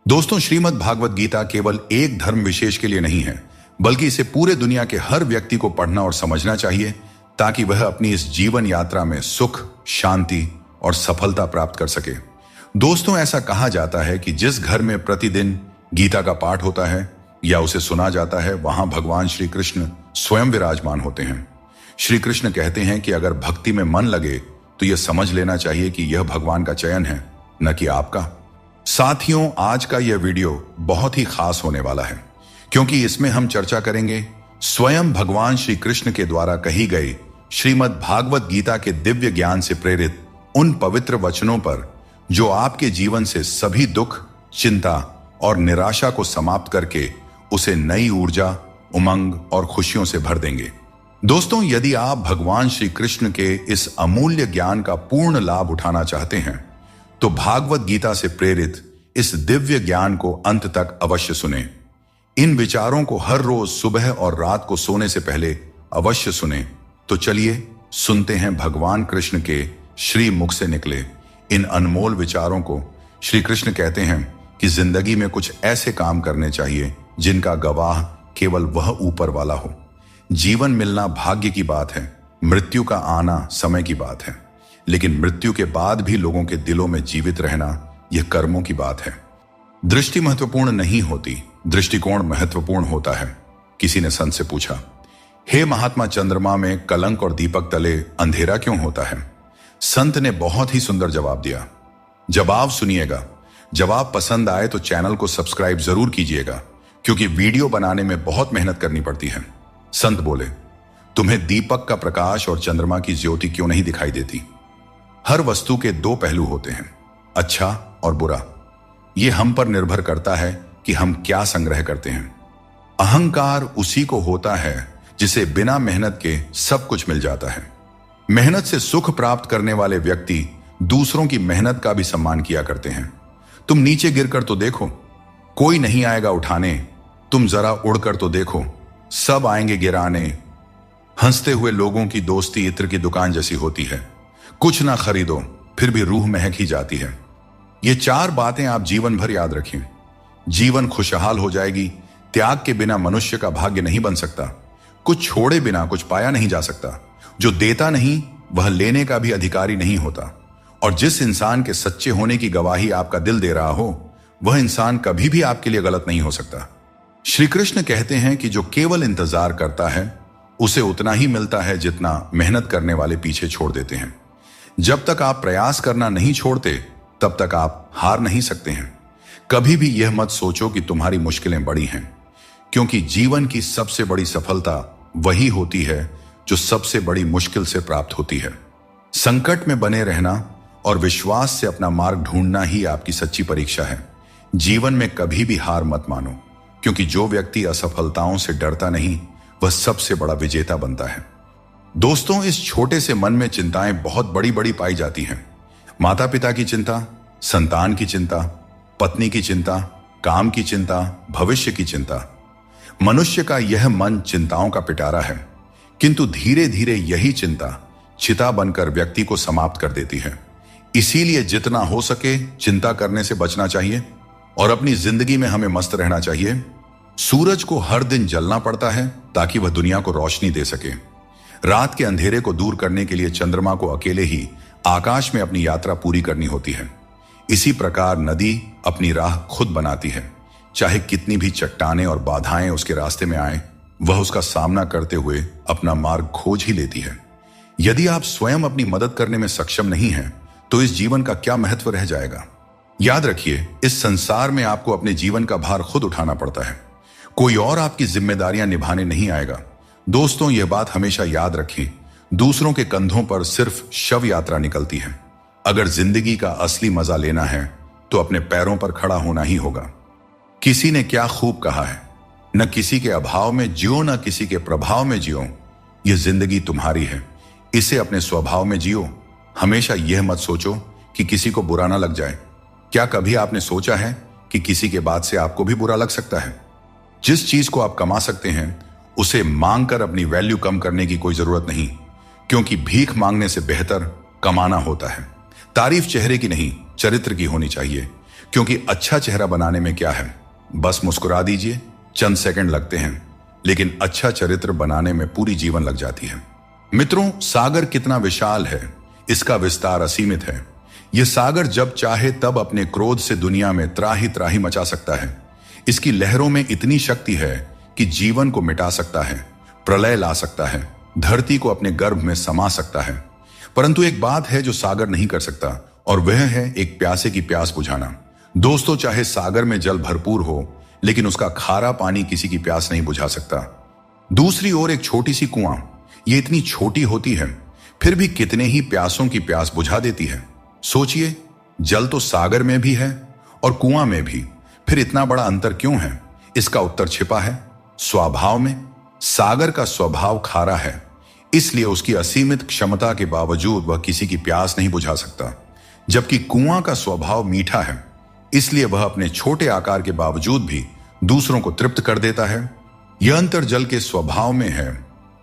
दोस्तों, श्रीमद् भागवत गीता केवल एक धर्म विशेष के लिए नहीं है, बल्कि इसे पूरे दुनिया के हर व्यक्ति को पढ़ना और समझना चाहिए ताकि वह अपनी इस जीवन यात्रा में सुख, शांति और सफलता प्राप्त कर सके। दोस्तों, ऐसा कहा जाता है कि जिस घर में प्रतिदिन गीता का पाठ होता है या उसे सुना जाता है, वहां भगवान श्री कृष्ण स्वयं विराजमान होते हैं। श्री कृष्ण कहते हैं कि अगर भक्ति में मन लगे तो यह समझ लेना चाहिए कि यह भगवान का चयन है, न कि आपका। साथियों, आज का यह वीडियो बहुत ही खास होने वाला है, क्योंकि इसमें हम चर्चा करेंगे स्वयं भगवान श्री कृष्ण के द्वारा कही गई श्रीमद् भागवत गीता के दिव्य ज्ञान से प्रेरित उन पवित्र वचनों पर जो आपके जीवन से सभी दुख, चिंता और निराशा को समाप्त करके उसे नई ऊर्जा, उमंग और खुशियों से भर देंगे। दोस्तों, यदि आप भगवान श्री कृष्ण के इस अमूल्य ज्ञान का पूर्ण लाभ उठाना चाहते हैं तो भागवत गीता से प्रेरित इस दिव्य ज्ञान को अंत तक अवश्य सुने। इन विचारों को हर रोज सुबह और रात को सोने से पहले अवश्य सुने। तो चलिए सुनते हैं भगवान कृष्ण के श्री मुख से निकले इन अनमोल विचारों को। श्री कृष्ण कहते हैं कि जिंदगी में कुछ ऐसे काम करने चाहिए जिनका गवाह केवल वह ऊपर वाला हो। जीवन मिलना भाग्य की बात है, मृत्यु का आना समय की बात है, लेकिन मृत्यु के बाद भी लोगों के दिलों में जीवित रहना यह कर्मों की बात है। दृष्टि महत्वपूर्ण नहीं होती, दृष्टिकोण महत्वपूर्ण होता है। किसी ने संत से पूछा, हे महात्मा, चंद्रमा में कलंक और दीपक तले अंधेरा क्यों होता है? संत ने बहुत ही सुंदर जवाब दिया। जवाब सुनिएगा। जवाब पसंद आए तो चैनल को सब्सक्राइब जरूर कीजिएगा, क्योंकि वीडियो बनाने में बहुत मेहनत करनी पड़ती है। संत बोले, तुम्हें दीपक का प्रकाश और चंद्रमा की ज्योति क्यों नहीं दिखाई देती? हर वस्तु के दो पहलू होते हैं, अच्छा और बुरा। यह हम पर निर्भर करता है कि हम क्या संग्रह करते हैं। अहंकार उसी को होता है जिसे बिना मेहनत के सब कुछ मिल जाता है। मेहनत से सुख प्राप्त करने वाले व्यक्ति दूसरों की मेहनत का भी सम्मान किया करते हैं। तुम नीचे गिरकर तो देखो, कोई नहीं आएगा उठाने। तुम जरा उड़कर तो देखो, सब आएंगे गिराने। हंसते हुए लोगों की दोस्ती इत्र की दुकान जैसी होती है। कुछ ना खरीदो फिर भी रूह महक ही जाती है। ये चार बातें आप जीवन भर याद रखें। जीवन खुशहाल हो जाएगी। त्याग के बिना मनुष्य का भाग्य नहीं बन सकता। कुछ छोड़े बिना कुछ पाया नहीं जा सकता। जो देता नहीं वह लेने का भी अधिकारी नहीं होता। और जिस इंसान के सच्चे होने की गवाही आपका दिल दे रहा हो, वह इंसान कभी भी आपके लिए गलत नहीं हो सकता। श्री कृष्ण कहते हैं कि जो केवल इंतजार करता है उसे उतना ही मिलता है जितना मेहनत करने वाले पीछे छोड़ देते हैं। जब तक आप प्रयास करना नहीं छोड़ते तब तक आप हार नहीं सकते हैं। कभी भी यह मत सोचो कि तुम्हारी मुश्किलें बड़ी हैं, क्योंकि जीवन की सबसे बड़ी सफलता वही होती है जो सबसे बड़ी मुश्किल से प्राप्त होती है। संकट में बने रहना और विश्वास से अपना मार्ग ढूंढना ही आपकी सच्ची परीक्षा है। जीवन में कभी भी हार मत मानो, क्योंकि जो व्यक्ति असफलताओं से डरता नहीं वह सबसे बड़ा विजेता बनता है। दोस्तों, इस छोटे से मन में चिंताएं बहुत बड़ी बड़ी पाई जाती हैं। माता पिता की चिंता, संतान की चिंता, पत्नी की चिंता, काम की चिंता, भविष्य की चिंता। मनुष्य का यह मन चिंताओं का पिटारा है, किंतु धीरे धीरे यही चिंता चिता बनकर व्यक्ति को समाप्त कर देती है। इसीलिए जितना हो सके चिंता करने से बचना चाहिए और अपनी जिंदगी में हमें मस्त रहना चाहिए। सूरज को हर दिन जलना पड़ता है ताकि वह दुनिया को रोशनी दे सके। रात के अंधेरे को दूर करने के लिए चंद्रमा को अकेले ही आकाश में अपनी यात्रा पूरी करनी होती है। इसी प्रकार नदी अपनी राह खुद बनाती है। चाहे कितनी भी चट्टानें और बाधाएं उसके रास्ते में आए, वह उसका सामना करते हुए अपना मार्ग खोज ही लेती है। यदि आप स्वयं अपनी मदद करने में सक्षम नहीं हैं, तो इस जीवन का क्या महत्व रह जाएगा? याद रखिए, इस संसार में आपको अपने जीवन का भार खुद उठाना पड़ता है। कोई और आपकी जिम्मेदारियां निभाने नहीं आएगा। दोस्तों, यह बात हमेशा याद रखें, दूसरों के कंधों पर सिर्फ शव यात्रा निकलती है। अगर जिंदगी का असली मजा लेना है तो अपने पैरों पर खड़ा होना ही होगा। किसी ने क्या खूब कहा है, न किसी के अभाव में जियो, न किसी के प्रभाव में जियो। यह जिंदगी तुम्हारी है, इसे अपने स्वभाव में जियो। हमेशा यह मत सोचो कि किसी को बुरा ना लग जाए। क्या कभी आपने सोचा है कि किसी के बात से आपको भी बुरा लग सकता है? जिस चीज को आप कमा सकते हैं उसे मांगकर अपनी वैल्यू कम करने की कोई जरूरत नहीं, क्योंकि भीख मांगने से बेहतर कमाना होता है। तारीफ चेहरे की नहीं, चरित्र की होनी चाहिए, क्योंकि अच्छा चेहरा बनाने में क्या है, बस मुस्कुरा दीजिए, चंद सेकंड लगते हैं, लेकिन अच्छा चरित्र बनाने में पूरी जीवन लग जाती है। मित्रों, सागर कितना विशाल है, इसका विस्तार असीमित है। यह सागर जब चाहे तब अपने क्रोध से दुनिया में त्राही त्राही मचा सकता है। इसकी लहरों में इतनी शक्ति है कि जीवन को मिटा सकता है, प्रलय ला सकता है, धरती को अपने गर्भ में समा सकता है। परंतु एक बात है जो सागर नहीं कर सकता, और वह है एक प्यासे की प्यास बुझाना। दोस्तों, चाहे सागर में जल भरपूर हो, लेकिन उसका खारा पानी किसी की प्यास नहीं बुझा सकता। दूसरी ओर एक छोटी सी कुआं, ये इतनी छोटी होती है, फिर भी कितने ही प्यासों की प्यास बुझा देती है। सोचिए, जल तो सागर में भी है और कुआं में भी, फिर इतना बड़ा अंतर क्यों है? इसका उत्तर छिपा है स्वभाव में। सागर का स्वभाव खारा है, इसलिए उसकी असीमित क्षमता के बावजूद वह किसी की प्यास नहीं बुझा सकता। जबकि कुआं का स्वभाव मीठा है, इसलिए वह अपने छोटे आकार के बावजूद भी दूसरों को तृप्त कर देता है। यह अंतर जल के स्वभाव में है।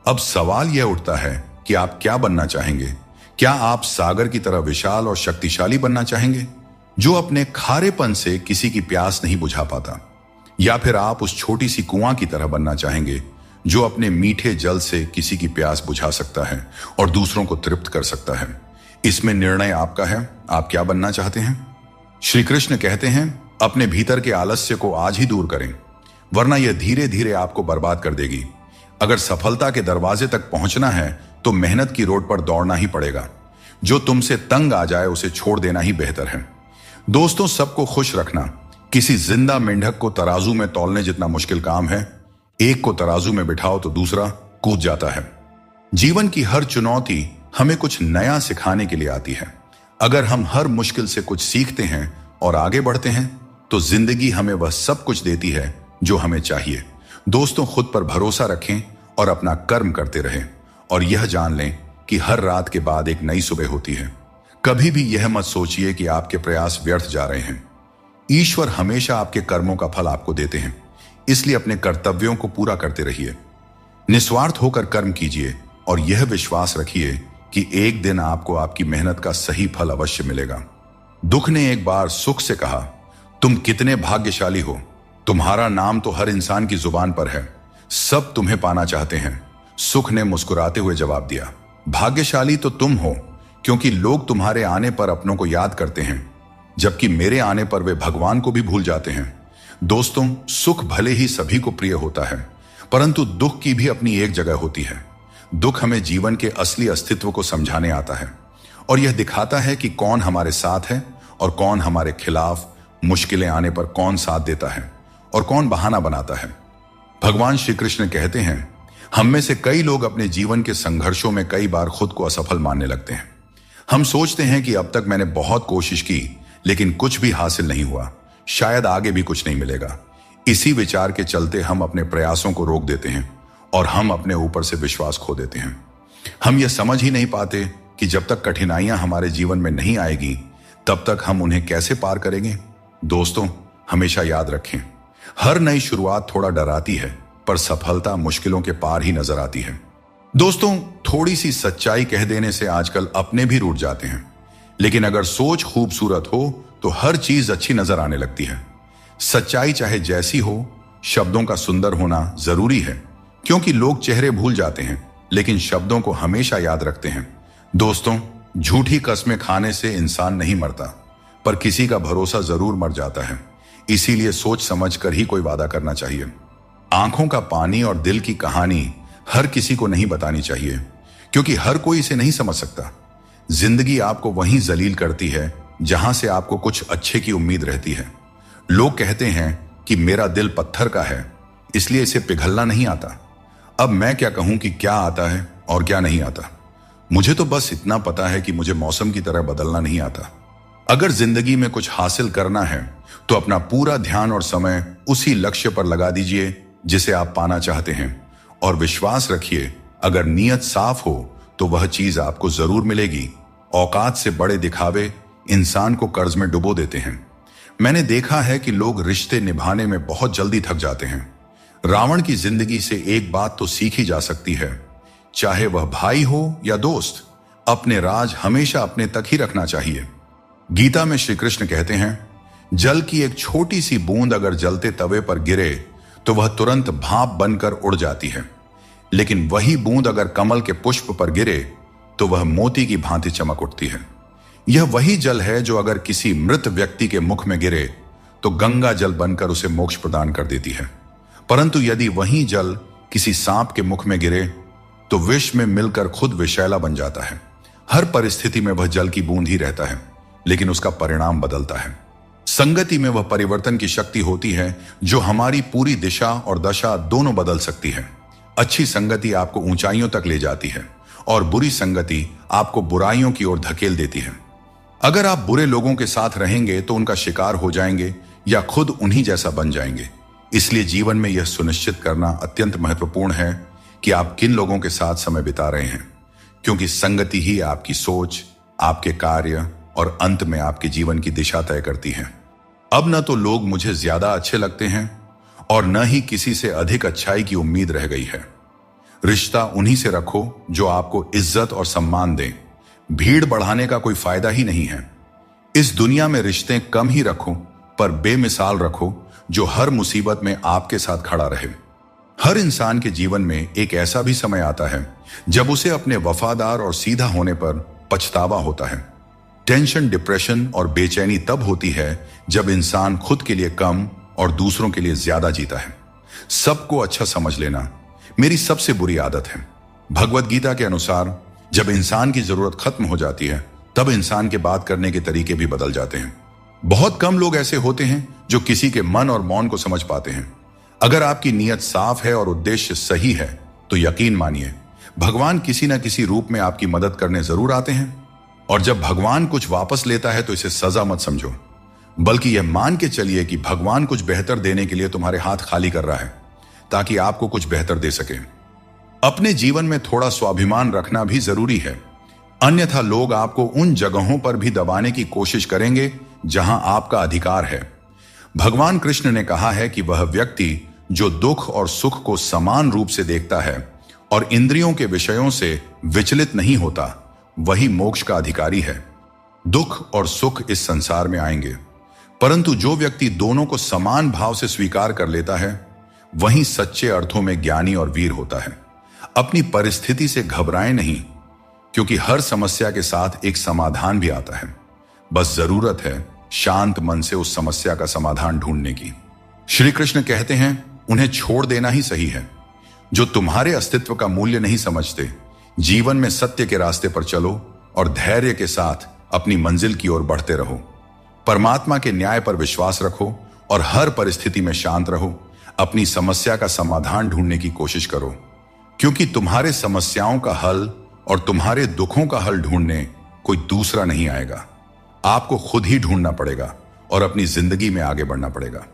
अब सवाल यह उठता है कि आप क्या बनना चाहेंगे? क्या आप सागर की तरह विशाल और शक्तिशाली बनना चाहेंगे, जो अपने खारेपन से किसी की प्यास नहीं बुझा पाता? या फिर आप उस छोटी सी कुआं की तरह बनना चाहेंगे, जो अपने मीठे जल से किसी की प्यास बुझा सकता है और दूसरों को तृप्त कर सकता है? इसमें निर्णय आपका है। आप क्या बनना चाहते हैं? श्री कृष्ण कहते हैं, अपने भीतर के आलस्य को आज ही दूर करें, वरना यह धीरे धीरे आपको बर्बाद कर देगी। अगर सफलता के दरवाजे तक पहुंचना है तो मेहनत की रोड पर दौड़ना ही पड़ेगा। जो तुमसे तंग आ जाए उसे छोड़ देना ही बेहतर है। दोस्तों, सबको खुश रखना किसी जिंदा मेंढक को तराजू में तौलने जितना मुश्किल काम है। एक को तराजू में बिठाओ तो दूसरा कूद जाता है। जीवन की हर चुनौती हमें कुछ नया सिखाने के लिए आती है। अगर हम हर मुश्किल से कुछ सीखते हैं और आगे बढ़ते हैं, तो जिंदगी हमें वह सब कुछ देती है जो हमें चाहिए। दोस्तों, खुद पर भरोसा रखें और अपना कर्म करते रहें, और यह जान लें कि हर रात के बाद एक नई सुबह होती है। कभी भी यह मत सोचिए कि आपके प्रयास व्यर्थ जा रहे हैं। ईश्वर हमेशा आपके कर्मों का फल आपको देते हैं, इसलिए अपने कर्तव्यों को पूरा करते रहिए। निस्वार्थ होकर कर्म कीजिए और यह विश्वास रखिए कि एक दिन आपको आपकी मेहनत का सही फल अवश्य मिलेगा। दुख ने एक बार सुख से कहा, तुम कितने भाग्यशाली हो, तुम्हारा नाम तो हर इंसान की जुबान पर है, सब तुम्हें पाना चाहते हैं। सुख ने मुस्कुराते हुए जवाब दिया, भाग्यशाली तो तुम हो, क्योंकि लोग तुम्हारे आने पर अपनों को याद करते हैं, जबकि मेरे आने पर वे भगवान को भी भूल जाते हैं। दोस्तों, सुख भले ही सभी को प्रिय होता है, परंतु दुख की भी अपनी एक जगह होती है। दुख हमें जीवन के असली अस्तित्व को समझाने आता है, और यह दिखाता है कि कौन हमारे साथ है और कौन हमारे खिलाफ। मुश्किलें आने पर कौन साथ देता है और कौन बहाना बनाता है। भगवान श्री कृष्ण कहते हैं, हम में से कई लोग अपने जीवन के संघर्षों में कई बार खुद को असफल मानने लगते हैं। हम सोचते हैं कि अब तक मैंने बहुत कोशिश की, लेकिन कुछ भी हासिल नहीं हुआ, शायद आगे भी कुछ नहीं मिलेगा। इसी विचार के चलते हम अपने प्रयासों को रोक देते हैं और हम अपने ऊपर से विश्वास खो देते हैं। हम यह समझ ही नहीं पाते कि जब तक कठिनाइयां हमारे जीवन में नहीं आएगी, तब तक हम उन्हें कैसे पार करेंगे। दोस्तों, हमेशा याद रखें, हर नई शुरुआत थोड़ा डराती है, पर सफलता मुश्किलों के पार ही नजर आती है। दोस्तों, थोड़ी सी सच्चाई कह देने से आजकल अपने भी रूठ जाते हैं, लेकिन अगर सोच खूबसूरत हो तो हर चीज अच्छी नजर आने लगती है। सच्चाई चाहे जैसी हो, शब्दों का सुंदर होना जरूरी है, क्योंकि लोग चेहरे भूल जाते हैं लेकिन शब्दों को हमेशा याद रखते हैं। दोस्तों, झूठी कस्में खाने से इंसान नहीं मरता, पर किसी का भरोसा जरूर मर जाता है। इसीलिए सोच समझ कर ही कोई वादा करना चाहिए। आंखों का पानी और दिल की कहानी हर किसी को नहीं बतानी चाहिए, क्योंकि हर कोई इसे नहीं समझ सकता। जिंदगी आपको वहीं जलील करती है जहां से आपको कुछ अच्छे की उम्मीद रहती है। लोग कहते हैं कि मेरा दिल पत्थर का है, इसलिए इसे पिघलना नहीं आता। अब मैं क्या कहूं कि क्या आता है और क्या नहीं आता। मुझे तो बस इतना पता है कि मुझे मौसम की तरह बदलना नहीं आता। अगर जिंदगी में कुछ हासिल करना है तो अपना पूरा ध्यान और समय उसी लक्ष्य पर लगा दीजिए जिसे आप पाना चाहते हैं, और विश्वास रखिए, अगर नीयत साफ हो तो वह चीज आपको जरूर मिलेगी। औकात से बड़े दिखावे इंसान को कर्ज में डुबो देते हैं। मैंने देखा है कि लोग रिश्ते निभाने में बहुत जल्दी थक जाते हैं। रावण की जिंदगी से एक बात तो सीखी जा सकती है, चाहे वह भाई हो या दोस्त, अपने राज हमेशा अपने तक ही रखना चाहिए। गीता में श्री कृष्ण कहते हैं, जल की एक छोटी सी बूंद अगर जलते तवे पर गिरे तो वह तुरंत भाप बनकर उड़ जाती है, लेकिन वही बूंद अगर कमल के पुष्प पर गिरे तो वह मोती की भांति चमक उठती है। यह वही जल है जो अगर किसी मृत व्यक्ति के मुख में गिरे तो गंगा जल बनकर उसे मोक्ष प्रदान कर देती है, परंतु यदि वही जल किसी सांप के मुख में गिरे तो विष में मिलकर खुद विषैला बन जाता है। हर परिस्थिति में वह जल की बूंद ही रहता है, लेकिन उसका परिणाम बदलता है। संगति में वह परिवर्तन की शक्ति होती है जो हमारी पूरी दिशा और दशा दोनों बदल सकती है। अच्छी संगति आपको ऊंचाइयों तक ले जाती है और बुरी संगति आपको बुराइयों की ओर धकेल देती है। अगर आप बुरे लोगों के साथ रहेंगे तो उनका शिकार हो जाएंगे या खुद उन्हीं जैसा बन जाएंगे। इसलिए जीवन में यह सुनिश्चित करना अत्यंत महत्वपूर्ण है कि आप किन लोगों के साथ समय बिता रहे हैं, क्योंकि संगति ही आपकी सोच, आपके कार्य और अंत में आपके जीवन की दिशा तय करती है। अब न तो लोग मुझे ज्यादा अच्छे लगते हैं और न ही किसी से अधिक अच्छाई की उम्मीद रह गई है। रिश्ता उन्हीं से रखो जो आपको इज्जत और सम्मान दें। भीड़ बढ़ाने का कोई फायदा ही नहीं है। इस दुनिया में रिश्ते कम ही रखो, पर बेमिसाल रखो जो हर मुसीबत में आपके साथ खड़ा रहे। हर इंसान के जीवन में एक ऐसा भी समय आता है जब उसे अपने वफादार और सीधा होने पर पछतावा होता है। टेंशन, डिप्रेशन और बेचैनी तब होती है जब इंसान खुद के लिए कम और दूसरों के लिए ज्यादा जीता है। सबको अच्छा समझ लेना मेरी सबसे बुरी आदत है। भगवत गीता के अनुसार जब इंसान की जरूरत खत्म हो जाती है तब इंसान के बात करने के तरीके भी बदल जाते हैं। बहुत कम लोग ऐसे होते हैं जो किसी के मन और मौन को समझ पाते हैं। अगर आपकी नीयत साफ है और उद्देश्य सही है तो यकीन मानिए भगवान किसी न किसी रूप में आपकी मदद करने जरूर आते हैं। और जब भगवान कुछ वापस लेता है तो इसे सजा मत समझो, बल्कि यह मान के चलिए कि भगवान कुछ बेहतर देने के लिए तुम्हारे हाथ खाली कर रहा है ताकि आपको कुछ बेहतर दे सके। अपने जीवन में थोड़ा स्वाभिमान रखना भी जरूरी है, अन्यथा लोग आपको उन जगहों पर भी दबाने की कोशिश करेंगे जहां आपका अधिकार है। भगवान कृष्ण ने कहा है कि वह व्यक्ति जो दुख और सुख को समान रूप से देखता है और इंद्रियों के विषयों से विचलित नहीं होता, वही मोक्ष का अधिकारी है। दुख और सुख इस संसार में आएंगे, परंतु जो व्यक्ति दोनों को समान भाव से स्वीकार कर लेता है वही सच्चे अर्थों में ज्ञानी और वीर होता है। अपनी परिस्थिति से घबराएं नहीं, क्योंकि हर समस्या के साथ एक समाधान भी आता है। बस जरूरत है शांत मन से उस समस्या का समाधान ढूंढने की। श्री कृष्ण कहते हैं उन्हें छोड़ देना ही सही है। जो तुम्हारे अस्तित्व का मूल्य नहीं समझते, जीवन में सत्य के रास्ते पर चलो और धैर्य के साथ अपनी मंजिल की ओर बढ़ते रहो। परमात्मा के न्याय पर विश्वास रखो और हर परिस्थिति में शांत रहो। अपनी समस्या का समाधान ढूंढने की कोशिश करो, क्योंकि तुम्हारे समस्याओं का हल और तुम्हारे दुखों का हल ढूंढने कोई दूसरा नहीं आएगा। आपको खुद ही ढूंढना पड़ेगा और अपनी जिंदगी में आगे बढ़ना पड़ेगा।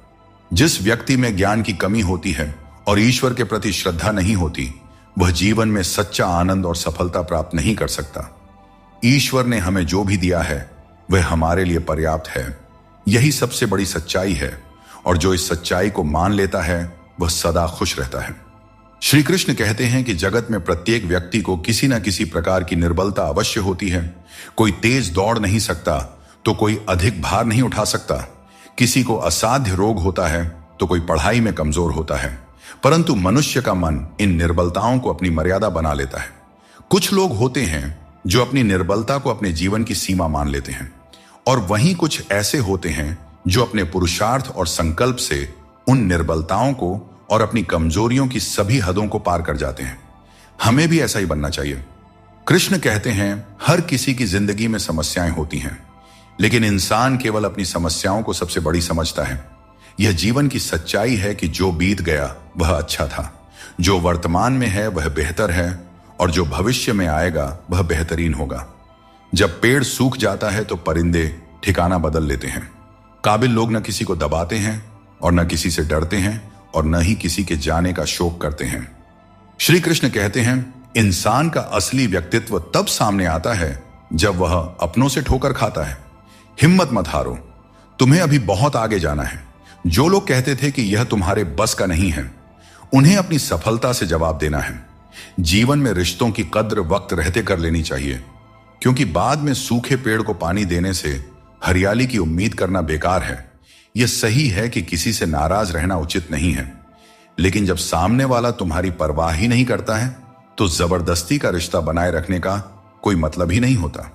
जिस व्यक्ति में ज्ञान की कमी होती है और ईश्वर के प्रति श्रद्धा नहीं होती, वह जीवन में सच्चा आनंद और सफलता प्राप्त नहीं कर सकता। ईश्वर ने हमें जो भी दिया है वह हमारे लिए पर्याप्त है। यही सबसे बड़ी सच्चाई है, और जो इस सच्चाई को मान लेता है वह सदा खुश रहता है। श्री कृष्ण कहते हैं कि जगत में प्रत्येक व्यक्ति को किसी न किसी प्रकार की निर्बलता अवश्य होती है। कोई तेज दौड़ नहीं सकता तो कोई अधिक भार नहीं उठा सकता। किसी को असाध्य रोग होता है तो कोई पढ़ाई में कमजोर होता है, परंतु मनुष्य का मन इन निर्बलताओं को अपनी मर्यादा बना लेता है। कुछ लोग होते हैं जो अपनी निर्बलता को अपने जीवन की सीमा मान लेते हैं, और वहीं कुछ ऐसे होते हैं जो अपने पुरुषार्थ और संकल्प से उन निर्बलताओं को और अपनी कमजोरियों की सभी हदों को पार कर जाते हैं। हमें भी ऐसा ही बनना चाहिए। कृष्ण कहते हैं हर किसी की जिंदगी में समस्याएं होती हैं, लेकिन इंसान केवल अपनी समस्याओं को सबसे बड़ी समझता है। यह जीवन की सच्चाई है कि जो बीत गया वह अच्छा था, जो वर्तमान में है वह बेहतर है, और जो भविष्य में आएगा वह बेहतरीन होगा। जब पेड़ सूख जाता है तो परिंदे ठिकाना बदल लेते हैं। काबिल लोग न किसी को दबाते हैं और न किसी से डरते हैं और न ही किसी के जाने का शोक करते हैं। श्री कृष्ण कहते हैं इंसान का असली व्यक्तित्व तब सामने आता है जब वह अपनों से ठोकर खाता है। हिम्मत मत हारो, तुम्हें अभी बहुत आगे जाना है। जो लोग कहते थे कि यह तुम्हारे बस का नहीं है, उन्हें अपनी सफलता से जवाब देना है। जीवन में रिश्तों की कद्र वक्त रहते कर लेनी चाहिए, क्योंकि बाद में सूखे पेड़ को पानी देने से हरियाली की उम्मीद करना बेकार है। यह सही है कि किसी से नाराज रहना उचित नहीं है, लेकिन जब सामने वाला तुम्हारी परवाह ही नहीं करता है तो जबरदस्ती का रिश्ता बनाए रखने का कोई मतलब ही नहीं होता।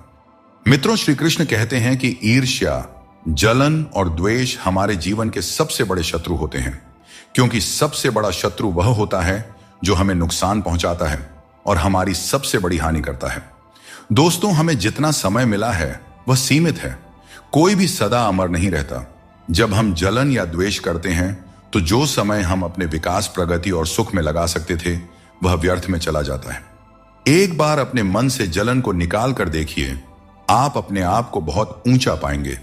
मित्रों, श्री कृष्ण कहते हैं कि ईर्ष्या, जलन और द्वेष हमारे जीवन के सबसे बड़े शत्रु होते हैं, क्योंकि सबसे बड़ा शत्रु वह होता है जो हमें नुकसान पहुंचाता है और हमारी सबसे बड़ी हानि करता है। दोस्तों, हमें जितना समय मिला है वह सीमित है। कोई भी सदा अमर नहीं रहता। जब हम जलन या द्वेष करते हैं तो जो समय हम अपने विकास, प्रगति और सुख में लगा सकते थे वह व्यर्थ में चला जाता है। एक बार अपने मन से जलन को निकाल कर देखिए, आप अपने आप को बहुत ऊंचा पाएंगे।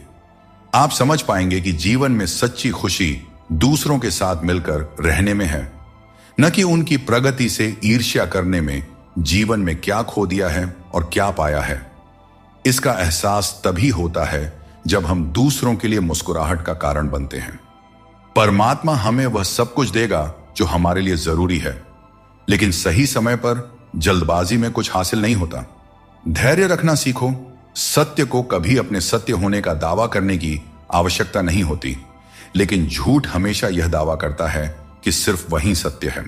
आप समझ पाएंगे कि जीवन में सच्ची खुशी दूसरों के साथ मिलकर रहने में है, न कि उनकी प्रगति से ईर्ष्या करने में। जीवन में क्या खो दिया है और क्या पाया है, इसका एहसास तभी होता है जब हम दूसरों के लिए मुस्कुराहट का कारण बनते हैं। परमात्मा हमें वह सब कुछ देगा जो हमारे लिए जरूरी है, लेकिन सही समय पर जल्दबाजी में कुछ हासिल नहीं होता। धैर्य रखना सीखो। सत्य को कभी अपने सत्य होने का दावा करने की आवश्यकता नहीं होती, लेकिन झूठ हमेशा यह दावा करता है कि सिर्फ वही सत्य है।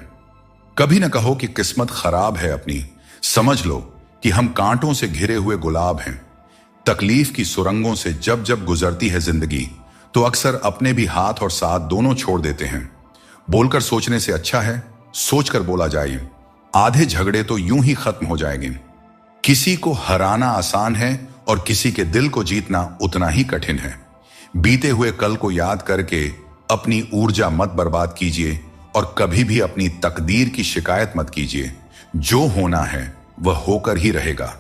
कभी न कहो कि किस्मत खराब है अपनी। समझ लो कि हम कांटों से घिरे हुए गुलाब हैं। तकलीफ की सुरंगों से जब जब गुजरती है जिंदगी तो अक्सर अपने भी हाथ और साथ दोनों छोड़ देते हैं। बोलकर सोचने से अच्छा है सोचकर बोला जाए। आधे झगड़े तो यूं ही खत्म हो जाएंगे। किसी को हराना आसान है और किसी के दिल को जीतना उतना ही कठिन है। बीते हुए कल को याद करके अपनी ऊर्जा मत बर्बाद कीजिए और कभी भी अपनी तकदीर की शिकायत मत कीजिए। जो होना है वह होकर ही रहेगा,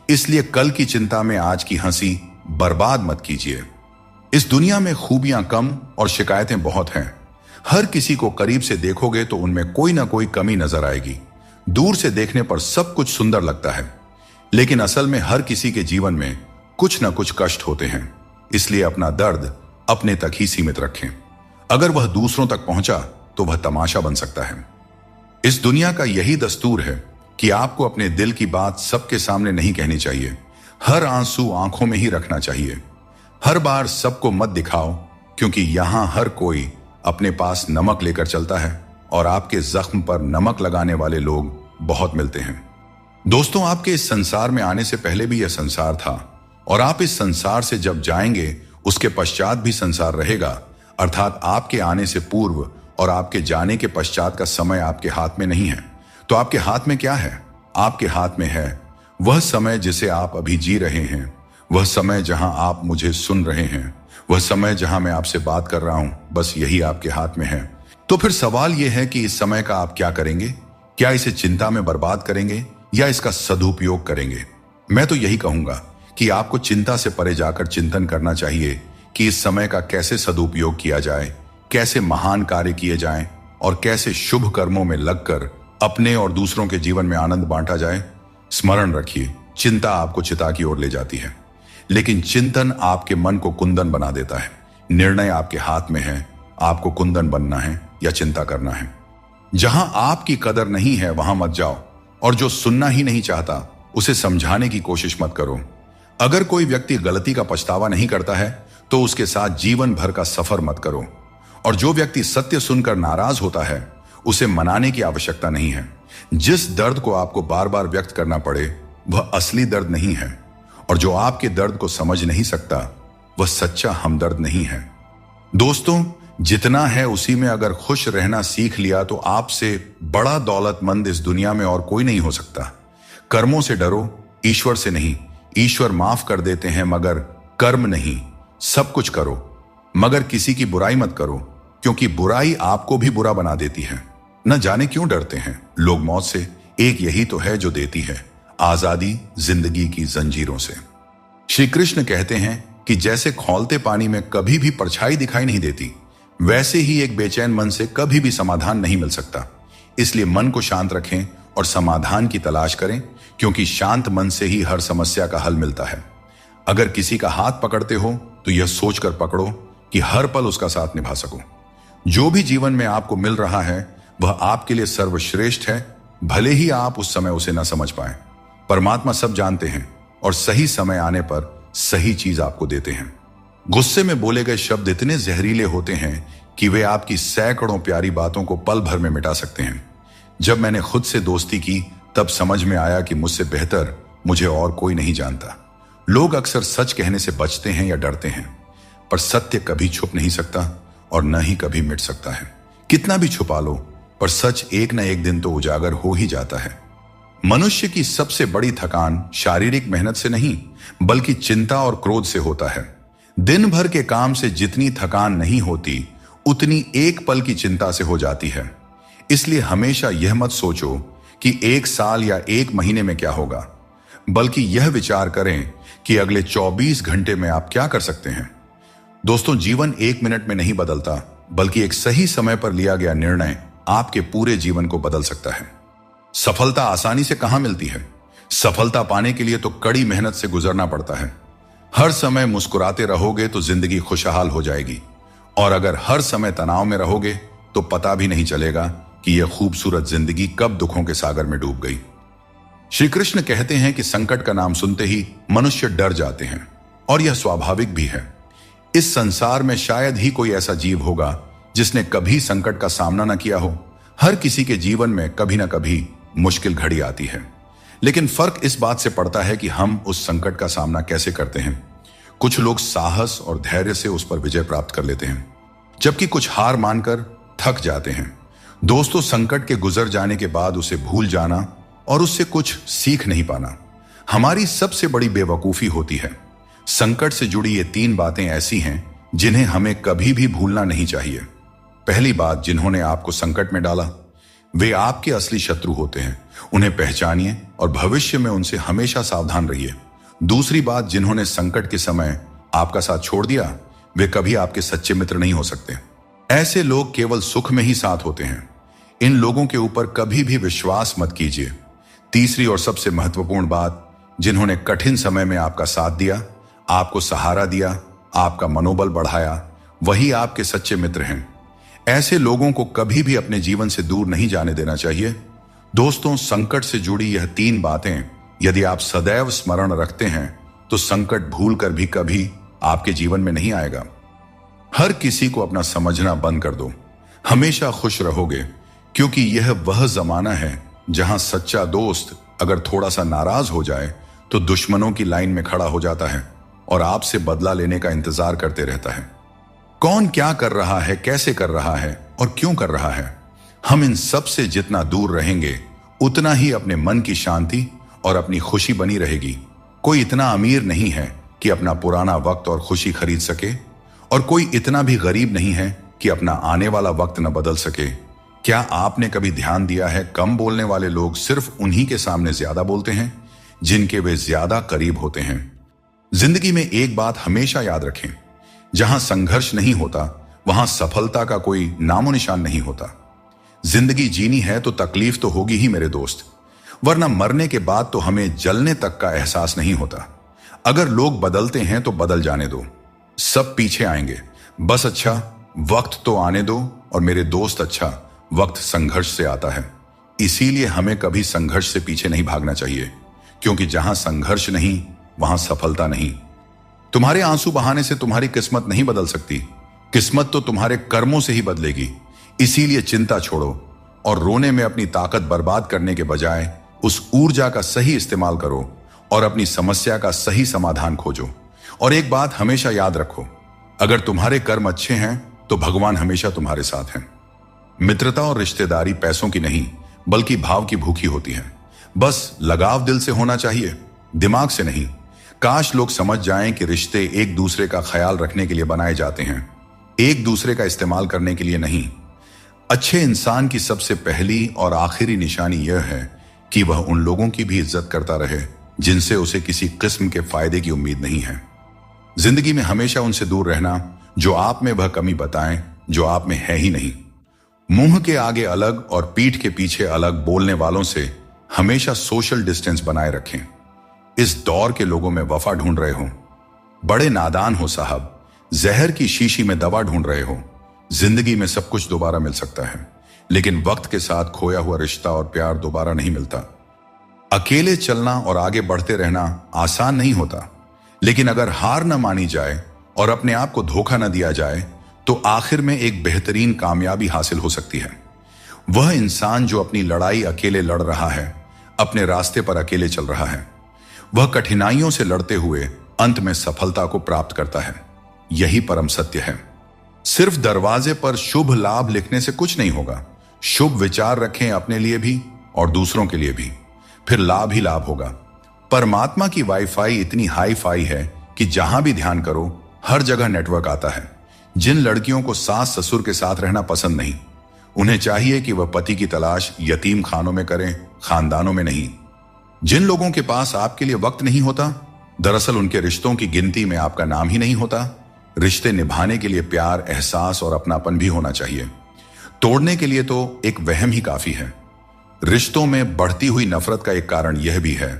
इसलिए कल की चिंता में आज की हंसी बर्बाद मत कीजिए। इस दुनिया में खूबियां कम और शिकायतें बहुत हैं। हर किसी को करीब से देखोगे तो उनमें कोई ना कोई कमी नजर आएगी। दूर से देखने पर सब कुछ सुंदर लगता है, लेकिन असल में हर किसी के जीवन में कुछ ना कुछ कष्ट होते हैं। इसलिए अपना दर्द अपने तक ही सीमित रखें। अगर वह दूसरों तक पहुंचा तो वह तमाशा बन सकता है। इस दुनिया का यही दस्तूर है कि आपको अपने दिल की बात सबके सामने नहीं कहनी चाहिए। हर आंसू आंखों में ही रखना चाहिए। हर बार सबको मत दिखाओ, क्योंकि यहां हर कोई अपने पास नमक लेकर चलता है और आपके जख्म पर नमक लगाने वाले लोग बहुत मिलते हैं। दोस्तों, आपके इस संसार में आने से पहले भी यह संसार था और आप इस संसार से जब जाएंगे उसके पश्चात भी संसार रहेगा। अर्थात आपके आने से पूर्व और आपके जाने के पश्चात का समय आपके हाथ में नहीं है। तो आपके हाथ में क्या है? आपके हाथ में है वह समय जिसे आप अभी जी रहे हैं, वह समय जहां आप मुझे सुन रहे हैं, वह समय जहां मैं आपसे बात कर रहा हूं। बस यही आपके हाथ में है। तो फिर सवाल यह है कि इस समय का आप क्या करेंगे? क्या इसे चिंता में बर्बाद करेंगे या इसका सदुपयोग करेंगे? मैं तो यही कहूंगा कि आपको चिंता से परे जाकर चिंतन करना चाहिए कि इस समय का कैसे सदुपयोग किया जाए, कैसे महान कार्य किए जाएं और कैसे शुभ कर्मों में लगकर अपने और दूसरों के जीवन में आनंद बांटा जाए। स्मरण रखिए, चिंता आपको चिता की ओर ले जाती है, लेकिन चिंतन आपके मन को कुंदन बना देता है। निर्णय आपके हाथ में है, आपको कुंदन बनना है या चिंता करना है। जहां आपकी कदर नहीं है वहां मत जाओ, और जो सुनना ही नहीं चाहता उसे समझाने की कोशिश मत करो। अगर कोई व्यक्ति गलती का पछतावा नहीं करता है तो उसके साथ जीवन भर का सफर मत करो, और जो व्यक्ति सत्य सुनकर नाराज होता है उसे मनाने की आवश्यकता नहीं है। जिस दर्द को आपको बार बार व्यक्त करना पड़े वह असली दर्द नहीं है, और जो आपके दर्द को समझ नहीं सकता वह सच्चा हमदर्द नहीं है। दोस्तों, जितना है उसी में अगर खुश रहना सीख लिया तो आपसे बड़ा दौलतमंद इस दुनिया में और कोई नहीं हो सकता। कर्मों से डरो, ईश्वर से नहीं। ईश्वर माफ कर देते हैं मगर कर्म नहीं। सब कुछ करो मगर किसी की बुराई मत करो, क्योंकि बुराई आपको भी बुरा बना देती है। न जाने क्यों डरते हैं लोग मौत से। एक यही तो है जो देती है आजादी जिंदगी की जंजीरों से। श्री कृष्ण कहते हैं कि जैसे खौलते पानी में कभी भी परछाई दिखाई नहीं देती, वैसे ही एक बेचैन मन से कभी भी समाधान नहीं मिल सकता। इसलिए मन को शांत रखें और समाधान की तलाश करें, क्योंकि शांत मन से ही हर समस्या का हल मिलता है। अगर किसी का हाथ पकड़ते हो तो यह सोचकर पकड़ो कि हर पल उसका साथ निभा सको। जो भी जीवन में आपको मिल रहा है वह आपके लिए सर्वश्रेष्ठ है, भले ही आप उस समय उसे न समझ पाए। परमात्मा सब जानते हैं और सही समय आने पर सही चीज आपको देते हैं। गुस्से में बोले गए शब्द इतने जहरीले होते हैं कि वे आपकी सैकड़ों प्यारी बातों को पल भर में मिटा सकते हैं। जब मैंने खुद से दोस्ती की तब समझ में आया कि मुझसे बेहतर मुझे और कोई नहीं जानता। लोग अक्सर सच कहने से बचते हैं या डरते हैं, पर सत्य कभी छुप नहीं सकता और न ही कभी मिट सकता है। कितना भी छुपा लो, पर सच एक न एक दिन तो उजागर हो ही जाता है। मनुष्य की सबसे बड़ी थकान शारीरिक मेहनत से नहीं, बल्कि चिंता और क्रोध से होता है। दिन भर के काम से जितनी थकान नहीं होती, उतनी एक पल की चिंता से हो जाती है। इसलिए हमेशा यह मत सोचो कि 1 साल या 1 महीने में क्या होगा, बल्कि यह विचार करें कि अगले 24 घंटे में आप क्या कर सकते हैं। दोस्तों, जीवन 1 मिनट में नहीं बदलता, बल्कि एक सही समय पर लिया गया निर्णय आपके पूरे जीवन को बदल सकता है। सफलता आसानी से कहां मिलती है? सफलता पाने के लिए तो कड़ी मेहनत से गुजरना पड़ता है। हर समय मुस्कुराते रहोगे तो जिंदगी खुशहाल हो जाएगी, और अगर हर समय तनाव में रहोगे तो पता भी नहीं चलेगा कि यह खूबसूरत जिंदगी कब दुखों के सागर में डूब गई। श्री कृष्ण कहते हैं कि संकट का नाम सुनते ही मनुष्य डर जाते हैं, और यह स्वाभाविक भी है। इस संसार में शायद ही कोई ऐसा जीव होगा जिसने कभी संकट का सामना न किया हो। हर किसी के जीवन में कभी ना कभी मुश्किल घड़ी आती है, लेकिन फर्क इस बात से पड़ता है कि हम उस संकट का सामना कैसे करते हैं। कुछ लोग साहस और धैर्य से उस पर विजय प्राप्त कर लेते हैं, जबकि कुछ हार मानकर थक जाते हैं। दोस्तों, संकट के गुजर जाने के बाद उसे भूल जाना और उससे कुछ सीख नहीं पाना हमारी सबसे बड़ी बेवकूफी होती है। संकट से जुड़ी ये 3 बातें ऐसी हैं जिन्हें हमें कभी भी भूलना नहीं चाहिए। पहली बात, जिन्होंने आपको संकट में डाला वे आपके असली शत्रु होते हैं। उन्हें पहचानिए और भविष्य में उनसे हमेशा सावधान रहिए। दूसरी बात, जिन्होंने संकट के समय आपका साथ छोड़ दिया वे कभी आपके सच्चे मित्र नहीं हो सकते। ऐसे लोग केवल सुख में ही साथ होते हैं। इन लोगों के ऊपर कभी भी विश्वास मत कीजिए। तीसरी और सबसे महत्वपूर्ण बात, जिन्होंने कठिन समय में आपका साथ दिया, आपको सहारा दिया, आपका मनोबल बढ़ाया, वही आपके सच्चे मित्र हैं। ऐसे लोगों को कभी भी अपने जीवन से दूर नहीं जाने देना चाहिए। दोस्तों, संकट से जुड़ी यह 3 बातें यदि आप सदैव स्मरण रखते हैं तो संकट भूलकर भी कभी आपके जीवन में नहीं आएगा। हर किसी को अपना समझना बंद कर दो। हमेशा खुश रहोगे, क्योंकि यह वह जमाना है जहां सच्चा दोस्त अगर थोड़ा सा नाराज हो जाए तो दुश्मनों की लाइन में खड़ा हो जाता है और आपसे बदला लेने का इंतजार करते रहता है। कौन क्या कर रहा है, कैसे कर रहा है और क्यों कर रहा है, हम इन सब से जितना दूर रहेंगे उतना ही अपने मन की शांति और अपनी खुशी बनी रहेगी। कोई इतना अमीर नहीं है कि अपना पुराना वक्त और खुशी खरीद सके, और कोई इतना भी गरीब नहीं है कि अपना आने वाला वक्त न बदल सके। क्या आपने कभी ध्यान दिया है, कम बोलने वाले लोग सिर्फ उन्हीं के सामने ज्यादा बोलते हैं जिनके वे ज्यादा करीब होते हैं। जिंदगी में एक बात हमेशा याद रखें, जहां संघर्ष नहीं होता वहां सफलता का कोई नामो निशान नहीं होता। जिंदगी जीनी है तो तकलीफ तो होगी ही मेरे दोस्त, वरना मरने के बाद तो हमें जलने तक का एहसास नहीं होता। अगर लोग बदलते हैं तो बदल जाने दो, सब पीछे आएंगे। बस अच्छा वक्त तो आने दो, और मेरे दोस्त अच्छा वक्त संघर्ष से आता है। इसीलिए हमें कभी संघर्ष से पीछे नहीं भागना चाहिए, क्योंकि जहां संघर्ष नहीं वहां सफलता नहीं। तुम्हारे आंसू बहाने से तुम्हारी किस्मत नहीं बदल सकती, किस्मत तो तुम्हारे कर्मों से ही बदलेगी। इसीलिए चिंता छोड़ो और रोने में अपनी ताकत बर्बाद करने के बजाय उस ऊर्जा का सही इस्तेमाल करो और अपनी समस्या का सही समाधान खोजो। और एक बात हमेशा याद रखो, अगर तुम्हारे कर्म अच्छे हैं तो भगवान हमेशा तुम्हारे साथ हैं। मित्रता और रिश्तेदारी पैसों की नहीं बल्कि भाव की भूखी होती है। बस लगाव दिल से होना चाहिए, दिमाग से नहीं। काश लोग समझ जाएं कि रिश्ते एक दूसरे का ख्याल रखने के लिए बनाए जाते हैं, एक दूसरे का इस्तेमाल करने के लिए नहीं। अच्छे इंसान की सबसे पहली और आखिरी निशानी यह है कि वह उन लोगों की भी इज्जत करता रहे जिनसे उसे किसी किस्म के फायदे की उम्मीद नहीं है। जिंदगी में हमेशा उनसे दूर रहना जो आप में वह कमी बताएं जो आप में है ही नहीं। मुंह के आगे अलग और पीठ के पीछे अलग बोलने वालों से हमेशा सोशल डिस्टेंस बनाए रखें। इस दौर के लोगों में वफा ढूंढ रहे हो, बड़े नादान हो साहब। जहर की शीशी में दवा ढूंढ रहे हो। जिंदगी में सब कुछ दोबारा मिल सकता है, लेकिन वक्त के साथ खोया हुआ रिश्ता और प्यार दोबारा नहीं मिलता। अकेले चलना और आगे बढ़ते रहना आसान नहीं होता, लेकिन अगर हार न मानी जाए और अपने आप को धोखा न दिया जाए तो आखिर में एक बेहतरीन कामयाबी हासिल हो सकती है। वह इंसान जो अपनी लड़ाई अकेले लड़ रहा है, अपने रास्ते पर अकेले चल रहा है, वह कठिनाइयों से लड़ते हुए अंत में सफलता को प्राप्त करता है। यही परम सत्य है। सिर्फ दरवाजे पर शुभ लाभ लिखने से कुछ नहीं होगा। शुभ विचार रखें अपने लिए भी और दूसरों के लिए भी, फिर लाभ ही लाभ होगा। परमात्मा की वाईफाई इतनी हाई फाई है कि जहां भी ध्यान करो हर जगह नेटवर्क आता है। जिन लड़कियों को सास ससुर के साथ रहना पसंद नहीं, उन्हें चाहिए कि वह पति की तलाश यतीम खानों में करें, खानदानों में नहीं। जिन लोगों के पास आपके लिए वक्त नहीं होता, दरअसल उनके रिश्तों की गिनती में आपका नाम ही नहीं होता। रिश्ते निभाने के लिए प्यार, एहसास और अपनापन भी होना चाहिए। तोड़ने के लिए तो एक वहम ही काफी है। रिश्तों में बढ़ती हुई नफरत का एक कारण यह भी है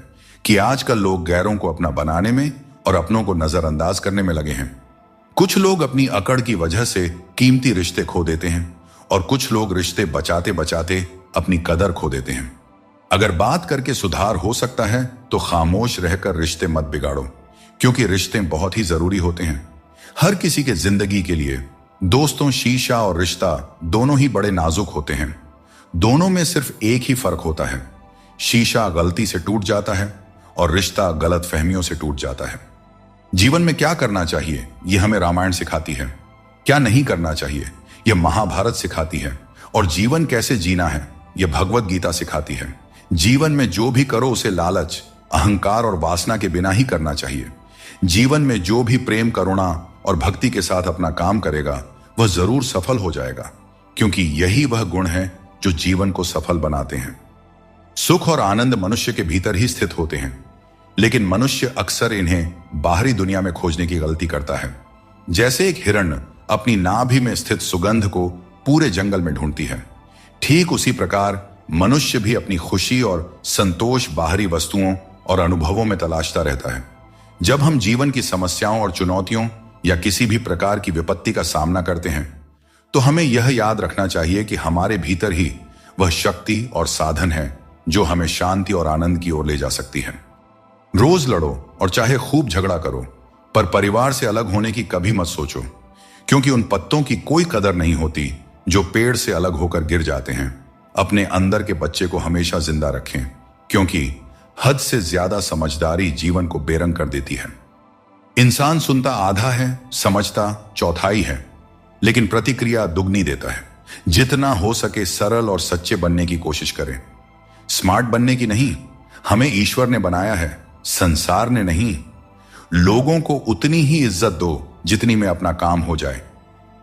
कि आजकल लोग गैरों को अपना बनाने में और अपनों को नजरअंदाज करने में लगे हैं। कुछ लोग अपनी अकड़ की वजह से कीमती रिश्ते खो देते हैं और कुछ लोग रिश्ते बचाते बचाते अपनी कदर खो देते हैं। अगर बात करके सुधार हो सकता है तो खामोश रहकर रिश्ते मत बिगाड़ो, क्योंकि रिश्ते बहुत ही जरूरी होते हैं। हर किसी के जिंदगी के लिए दोस्तों, शीशा और रिश्ता दोनों ही बड़े नाजुक होते हैं। दोनों में सिर्फ एक ही फर्क होता है। शीशा गलती से टूट जाता है और रिश्ता गलत फहमियों से टूट जाता है। जीवन में क्या करना चाहिए यह हमें रामायण सिखाती है, क्या नहीं करना चाहिए यह महाभारत सिखाती है, और जीवन कैसे जीना है यह भगवत गीता सिखाती है। जीवन में जो भी करो उसे लालच, अहंकार और वासना के बिना ही करना चाहिए। जीवन में जो भी प्रेम, करुणा और भक्ति के साथ अपना काम करेगा वह जरूर सफल हो जाएगा, क्योंकि यही वह गुण है जो जीवन को सफल बनाते हैं। सुख और आनंद मनुष्य के भीतर ही स्थित होते हैं, लेकिन मनुष्य अक्सर इन्हें बाहरी दुनिया में खोजने की गलती करता है। जैसे एक हिरण अपनी नाभि में स्थित सुगंध को पूरे जंगल में ढूंढती है, ठीक उसी प्रकार मनुष्य भी अपनी खुशी और संतोष बाहरी वस्तुओं और अनुभवों में तलाशता रहता है। जब हम जीवन की समस्याओं और चुनौतियों या किसी भी प्रकार की विपत्ति का सामना करते हैं तो हमें यह याद रखना चाहिए कि हमारे भीतर ही वह शक्ति और साधन है जो हमें शांति और आनंद की ओर ले जा सकती है। रोज लड़ो और चाहे खूब झगड़ा करो, पर परिवार से अलग होने की कभी मत सोचो, क्योंकि उन पत्तों की कोई कदर नहीं होती जो पेड़ से अलग होकर गिर जाते हैं। अपने अंदर के बच्चे को हमेशा जिंदा रखें, क्योंकि हद से ज्यादा समझदारी जीवन को बेरंग कर देती है। इंसान सुनता आधा है, समझता चौथाई है, लेकिन प्रतिक्रिया दुगनी देता है। जितना हो सके सरल और सच्चे बनने की कोशिश करें। स्मार्ट बनने की नहीं, हमें ईश्वर ने बनाया है, संसार ने नहीं। लोगों को उतनी ही इज्जत दो जितनी में अपना काम हो जाए।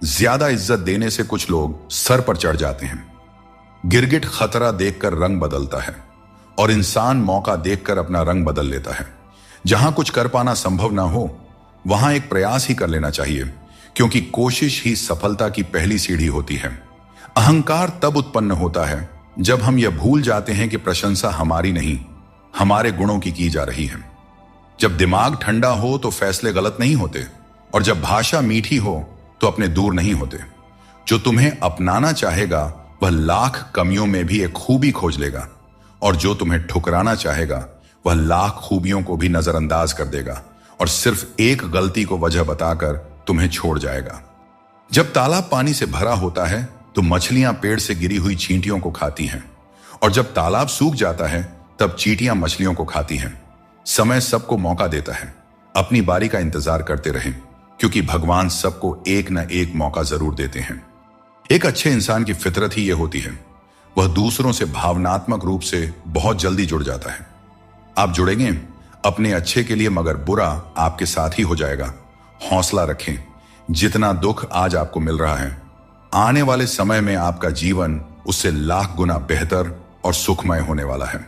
ज्यादा इज्जत देने से कुछ लोग सर पर चढ़ जाते हैं। गिरगिट खतरा देखकर रंग बदलता है और इंसान मौका देखकर अपना रंग बदल लेता है। जहां कुछ कर पाना संभव ना हो वहां एक प्रयास ही कर लेना चाहिए, क्योंकि कोशिश ही सफलता की पहली सीढ़ी होती है। अहंकार तब उत्पन्न होता है जब हम यह भूल जाते हैं कि प्रशंसा हमारी नहीं, हमारे गुणों की जा रही है। जब दिमाग ठंडा हो तो फैसले गलत नहीं होते, और जब भाषा मीठी हो तो अपने दूर नहीं होते। जो तुम्हें अपनाना चाहेगा वह लाख कमियों में भी एक खूबी खोज लेगा, और जो तुम्हें ठुकराना चाहेगा वह लाख खूबियों को भी नजरअंदाज कर देगा और सिर्फ एक गलती को वजह बताकर तुम्हें छोड़ जाएगा। जब तालाब पानी से भरा होता है तो मछलियां पेड़ से गिरी हुई चींटियों को खाती हैं, और जब तालाब सूख जाता है तब चींटियां मछलियों को खाती हैं। समय सबको मौका देता है, अपनी बारी का इंतजार करते रहें, क्योंकि भगवान सबको एक न एक मौका जरूर देते हैं। एक अच्छे इंसान की फितरत ही यह होती है, वह दूसरों से भावनात्मक रूप से बहुत जल्दी जुड़ जाता है। आप जुड़ेंगे अपने अच्छे के लिए, मगर बुरा आपके साथ ही हो जाएगा। हौसला रखें। जितना दुख आज आपको मिल रहा है, आने वाले समय में आपका जीवन उससे लाख गुना बेहतर और सुखमय होने वाला है।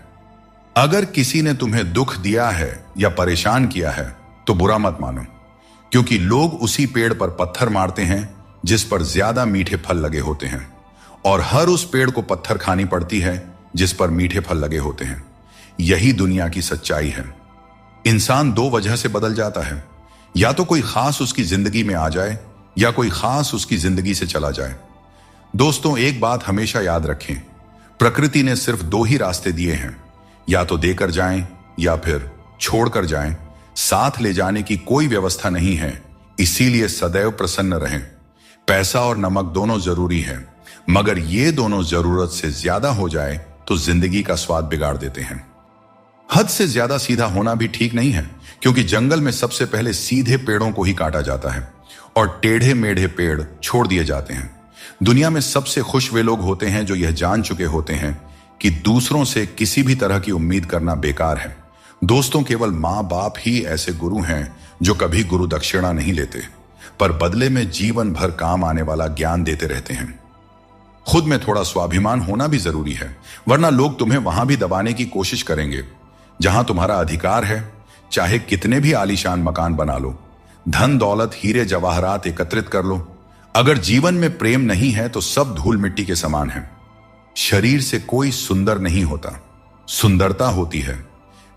अगर किसी ने तुम्हें दुख दिया है या परेशान किया है तो बुरा मत मानो, क्योंकि लोग उसी पेड़ पर पत्थर मारते हैं जिस पर ज्यादा मीठे फल लगे होते हैं, और हर उस पेड़ को पत्थर खानी पड़ती है जिस पर मीठे फल लगे होते हैं। यही दुनिया की सच्चाई है। इंसान दो वजह से बदल जाता है, या तो कोई खास उसकी जिंदगी में आ जाए या कोई खास उसकी जिंदगी से चला जाए। दोस्तों, एक बात हमेशा याद रखें, प्रकृति ने सिर्फ दो ही रास्ते दिए हैं, या तो देकर जाएं या फिर छोड़कर जाएं। साथ ले जाने की कोई व्यवस्था नहीं है, इसीलिए सदैव प्रसन्न रहें। पैसा और नमक दोनों जरूरी है, मगर ये दोनों जरूरत से ज्यादा हो जाए तो जिंदगी का स्वाद बिगाड़ देते हैं। हद से ज्यादा सीधा होना भी ठीक नहीं है, क्योंकि जंगल में सबसे पहले सीधे पेड़ों को ही काटा जाता है और टेढ़े मेढ़े पेड़ छोड़ दिए जाते हैं। दुनिया में सबसे खुश वे लोग होते हैं जो यह जान चुके होते हैं कि दूसरों से किसी भी तरह की उम्मीद करना बेकार है। दोस्तों, केवल माँ बाप ही ऐसे गुरु हैं जो कभी गुरु दक्षिणा नहीं लेते, पर बदले में जीवन भर काम आने वाला ज्ञान देते रहते हैं। खुद में थोड़ा स्वाभिमान होना भी जरूरी है, वरना लोग तुम्हें वहां भी दबाने की कोशिश करेंगे जहां तुम्हारा अधिकार है। चाहे कितने भी आलीशान मकान बना लो, धन दौलत हीरे जवाहरात एकत्रित कर लो, अगर जीवन में प्रेम नहीं है तो सब धूल मिट्टी के समान है। शरीर से कोई सुंदर नहीं होता, सुंदरता होती है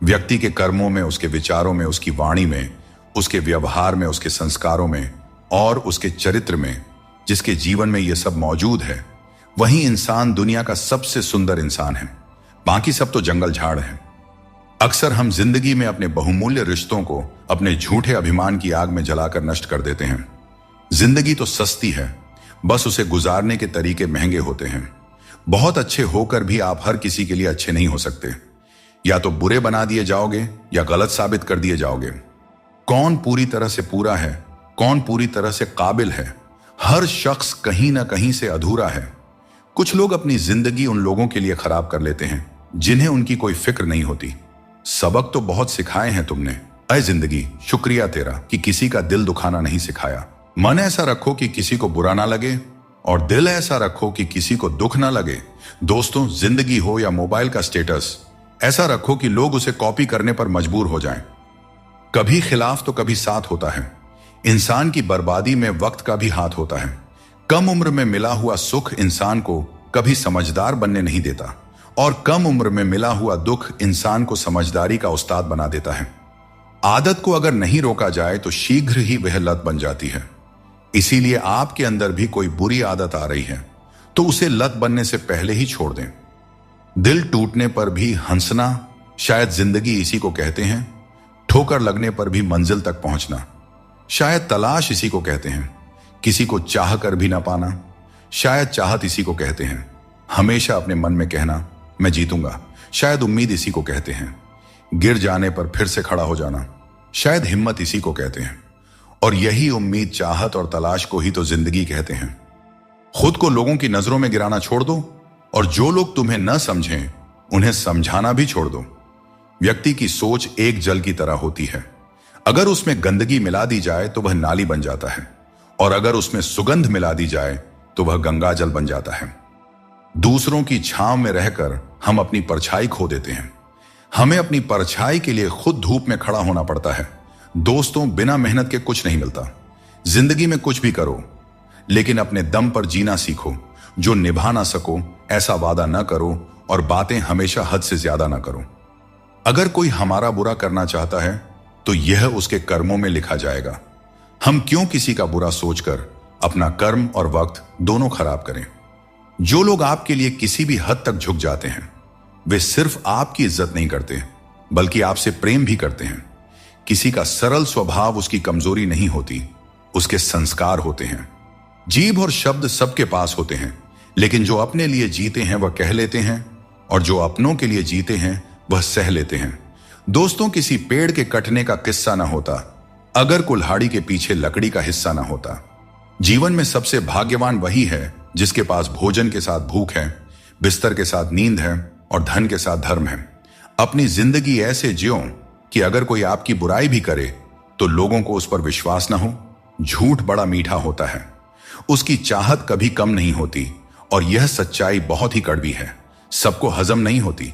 व्यक्ति के कर्मों में, उसके विचारों में, उसकी वाणी में, उसके व्यवहार में, उसके संस्कारों में और उसके चरित्र में। जिसके जीवन में यह सब मौजूद है वही इंसान दुनिया का सबसे सुंदर इंसान है। बाकी सब तो जंगल झाड़ है। अक्सर हम जिंदगी में अपने बहुमूल्य रिश्तों को अपने झूठे अभिमान की आग में जलाकर नष्ट कर देते हैं। जिंदगी तो सस्ती है, बस उसे गुजारने के तरीके महंगे होते हैं। बहुत अच्छे होकर भी आप हर किसी के लिए अच्छे नहीं हो सकते। या तो बुरे बना दिए जाओगे या गलत साबित कर दिए जाओगे। कौन पूरी तरह से पूरा है, कौन पूरी तरह से काबिल है? हर शख्स कहीं ना कहीं से अधूरा है। कुछ लोग अपनी जिंदगी उन लोगों के लिए खराब कर लेते हैं जिन्हें उनकी कोई फिक्र नहीं होती। सबक तो बहुत सिखाए हैं तुमने, अय जिंदगी, शुक्रिया तेरा कि किसी का दिल दुखाना नहीं सिखाया। मन ऐसा रखो कि किसी को बुरा ना लगे और दिल ऐसा रखो कि किसी को दुख ना लगे। दोस्तों, जिंदगी हो या मोबाइल का स्टेटस, ऐसा रखो कि लोग उसे कॉपी करने पर मजबूर हो जाएं। कभी खिलाफ तो कभी साथ होता है। इंसान की बर्बादी में वक्त का भी हाथ होता है। कम उम्र में मिला हुआ सुख इंसान को कभी समझदार बनने नहीं देता और कम उम्र में मिला हुआ दुख इंसान को समझदारी का उस्ताद बना देता है। आदत को अगर नहीं रोका जाए तो शीघ्र ही वह लत बन जाती है। इसीलिए आपके अंदर भी कोई बुरी आदत आ रही है तो उसे लत बनने से पहले ही छोड़ दें। दिल टूटने पर भी हंसना, शायद जिंदगी इसी को कहते हैं। ठोकर लगने पर भी मंजिल तक पहुंचना, शायद तलाश इसी को कहते हैं। किसी को चाह कर भी ना पाना, शायद चाहत इसी को कहते हैं। हमेशा अपने मन में कहना मैं जीतूंगा, शायद उम्मीद इसी को कहते हैं। गिर जाने पर फिर से खड़ा हो जाना, शायद हिम्मत इसी को कहते हैं। और यही उम्मीद, चाहत और तलाश को ही तो जिंदगी कहते हैं। खुद को लोगों की नजरों में गिराना छोड़ दो और जो लोग तुम्हें न समझें उन्हें समझाना भी छोड़ दो। व्यक्ति की सोच एक जल की तरह होती है। अगर उसमें गंदगी मिला दी जाए तो वह नाली बन जाता है और अगर उसमें सुगंध मिला दी जाए तो वह गंगा जल बन जाता है। दूसरों की छांव में रहकर हम अपनी परछाई खो देते हैं। हमें अपनी परछाई के लिए खुद धूप में खड़ा होना पड़ता है। दोस्तों, बिना मेहनत के कुछ नहीं मिलता। जिंदगी में कुछ भी करो, लेकिन अपने दम पर जीना सीखो। जो निभा ना सको ऐसा वादा ना करो और बातें हमेशा हद से ज्यादा ना करो। अगर कोई हमारा बुरा करना चाहता है तो यह उसके कर्मों में लिखा जाएगा। हम क्यों किसी का बुरा सोचकर अपना कर्म और वक्त दोनों खराब करें? जो लोग आपके लिए किसी भी हद तक झुक जाते हैं वे सिर्फ आपकी इज्जत नहीं करते बल्कि आपसे प्रेम भी करते हैं। किसी का सरल स्वभाव उसकी कमजोरी नहीं होती, उसके संस्कार होते हैं। जीभ और शब्द सबके पास होते हैं, लेकिन जो अपने लिए जीते हैं वह कह लेते हैं और जो अपनों के लिए जीते हैं वह सह लेते हैं। दोस्तों, किसी पेड़ के कटने का किस्सा ना होता अगर कुल्हाड़ी के पीछे लकड़ी का हिस्सा ना होता। जीवन में सबसे भाग्यवान वही है जिसके पास भोजन के साथ भूख है, बिस्तर के साथ नींद है और धन के साथ धर्म है। अपनी जिंदगी ऐसे जियो कि अगर कोई आपकी बुराई भी करे तो लोगों को उस पर विश्वास ना हो। झूठ बड़ा मीठा होता है, उसकी चाहत कभी कम नहीं होती और यह सच्चाई बहुत ही कड़वी है, सबको हजम नहीं होती।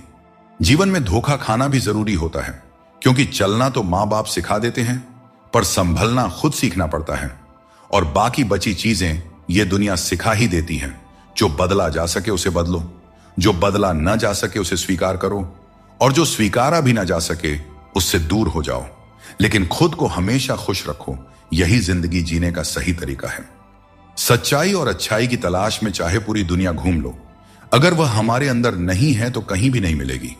जीवन में धोखा खाना भी जरूरी होता है, क्योंकि चलना तो माँ बाप सिखा देते हैं पर संभलना खुद सीखना पड़ता है। और बाकी बची चीजें ये दुनिया सिखा ही देती है। जो बदला जा सके उसे बदलो, जो बदला न जा सके उसे स्वीकार करो और जो स्वीकारा भी ना जा सके उससे दूर हो जाओ। लेकिन खुद को हमेशा खुश रखो, यही जिंदगी जीने का सही तरीका है। सच्चाई और अच्छाई की तलाश में चाहे पूरी दुनिया घूम लो, अगर वह हमारे अंदर नहीं है तो कहीं भी नहीं मिलेगी।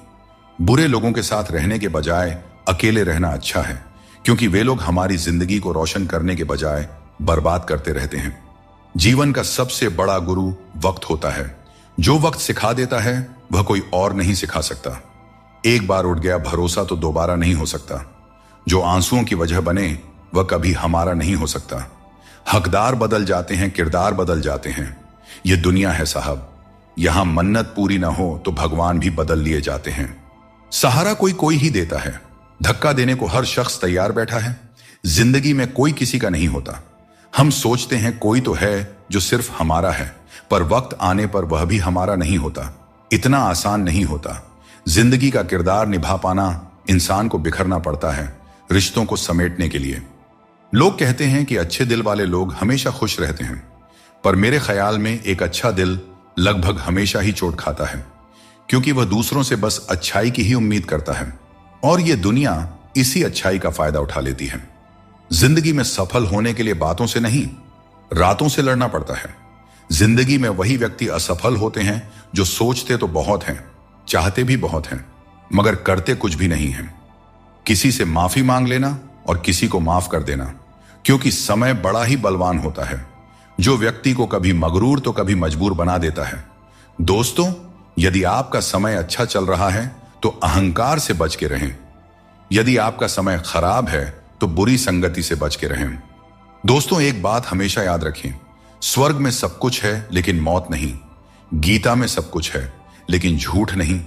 बुरे लोगों के साथ रहने के बजाय अकेले रहना अच्छा है, क्योंकि वे लोग हमारी जिंदगी को रोशन करने के बजाय बर्बाद करते रहते हैं। जीवन का सबसे बड़ा गुरु वक्त होता है। जो वक्त सिखा देता है वह कोई और नहीं सिखा सकता। एक बार उठ गया भरोसा तो दोबारा नहीं हो सकता। जो आंसुओं की वजह बने वह कभी हमारा नहीं हो सकता। हकदार बदल जाते हैं, किरदार बदल जाते हैं। यह दुनिया है साहब, यहां मन्नत पूरी ना हो तो भगवान भी बदल लिए जाते हैं। सहारा कोई ही देता है, धक्का देने को हर शख्स तैयार बैठा है। जिंदगी में कोई किसी का नहीं होता। हम सोचते हैं कोई तो है जो सिर्फ हमारा है, पर वक्त आने पर वह भी हमारा नहीं होता। इतना आसान नहीं होता। जिंदगी का किरदार निभा पाना इंसान को बिखरना पड़ता है रिश्तों को समेटने के लिए। लोग कहते हैं कि अच्छे दिल वाले लोग हमेशा खुश रहते हैं, पर मेरे ख्याल में एक अच्छा दिल लगभग हमेशा ही चोट खाता है, क्योंकि वह दूसरों से बस अच्छाई की ही उम्मीद करता है और यह दुनिया इसी अच्छाई का फायदा उठा लेती है। जिंदगी में सफल होने के लिए बातों से नहीं, रातों से लड़ना पड़ता है। जिंदगी में वही व्यक्ति असफल होते हैं जो सोचते तो बहुत हैं, चाहते भी बहुत हैं, मगर करते कुछ भी नहीं हैं। किसी से माफी मांग लेना और किसी को माफ कर देना, क्योंकि समय बड़ा ही बलवान होता है, जो व्यक्ति को कभी मगरूर तो कभी मजबूर बना देता है। दोस्तों, यदि आपका समय अच्छा चल रहा है तो अहंकार से बच के रहें। यदि आपका समय खराब है तो बुरी संगति से बच के रहें। दोस्तों, एक बात हमेशा याद रखें, स्वर्ग में सब कुछ है लेकिन मौत नहीं। गीता में सब कुछ है लेकिन झूठ नहीं।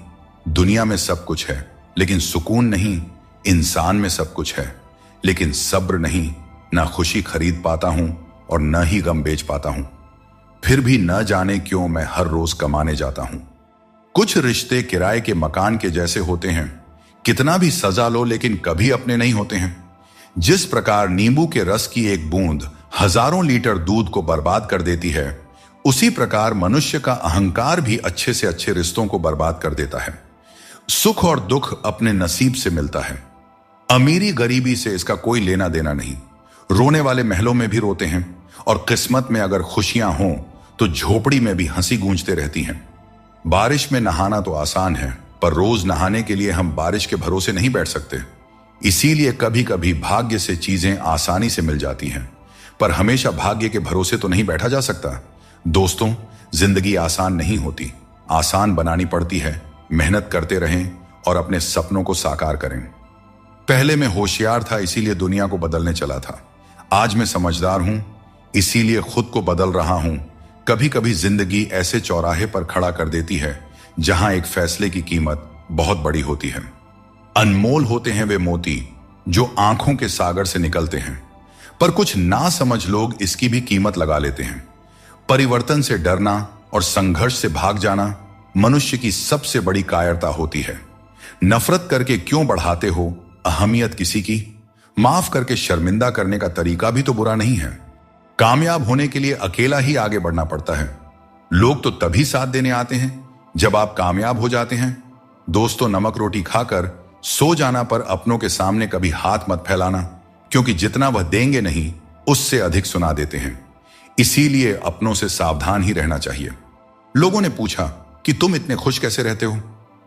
दुनिया में सब कुछ है लेकिन सुकून नहीं। इंसान में सब कुछ है लेकिन सब्र नहीं। ना खुशी खरीद पाता हूं और न ही गम बेच पाता हूं, फिर भी न जाने क्यों मैं हर रोज कमाने जाता हूं। कुछ रिश्ते किराए के मकान के जैसे होते हैं, कितना भी सजा लो लेकिन कभी अपने नहीं होते हैं। जिस प्रकार नींबू के रस की एक बूंद हजारों लीटर दूध को बर्बाद कर देती है, उसी प्रकार मनुष्य का अहंकार भी अच्छे से अच्छे रिश्तों को बर्बाद कर देता है। सुख और दुख अपने नसीब से मिलता है। अमीरी गरीबी से इसका कोई लेना देना नहीं। रोने वाले महलों में भी रोते हैं और किस्मत में अगर खुशियां हों तो झोपड़ी में भी हंसी गूंजते रहती हैं। बारिश में नहाना तो आसान है, पर रोज नहाने के लिए हम बारिश के भरोसे नहीं बैठ सकते। इसीलिए कभी कभी भाग्य से चीजें आसानी से मिल जाती हैं, पर हमेशा भाग्य के भरोसे तो नहीं बैठा जा सकता। दोस्तों, जिंदगी आसान नहीं होती, आसान बनानी पड़ती है। मेहनत करते रहें और अपने सपनों को साकार करें। पहले मैं होशियार था, इसीलिए दुनिया को बदलने चला था। आज मैं समझदार हूं, इसीलिए खुद को बदल रहा हूं। कभी कभी जिंदगी ऐसे चौराहे पर खड़ा कर देती है जहां एक फैसले की कीमत बहुत बड़ी होती है। अनमोल होते हैं वे मोती जो आंखों के सागर से निकलते हैं, पर कुछ ना समझ लोग इसकी भी कीमत लगा लेते हैं। परिवर्तन से डरना और संघर्ष से भाग जाना मनुष्य की सबसे बड़ी कायरता होती है। नफरत करके क्यों बढ़ाते हो अहमियत किसी की? माफ करके शर्मिंदा करने का तरीका भी तो बुरा नहीं है। कामयाब होने के लिए अकेला ही आगे बढ़ना पड़ता है। लोग तो तभी साथ देने आते हैं जब आप कामयाब हो जाते हैं। दोस्तों, नमक रोटी खाकर सो जाना पर अपनों के सामने कभी हाथ मत फैलाना, क्योंकि जितना वह देंगे नहीं उससे अधिक सुना देते हैं। इसीलिए अपनों से सावधान ही रहना चाहिए। लोगों ने पूछा कि तुम इतने खुश कैसे रहते हो?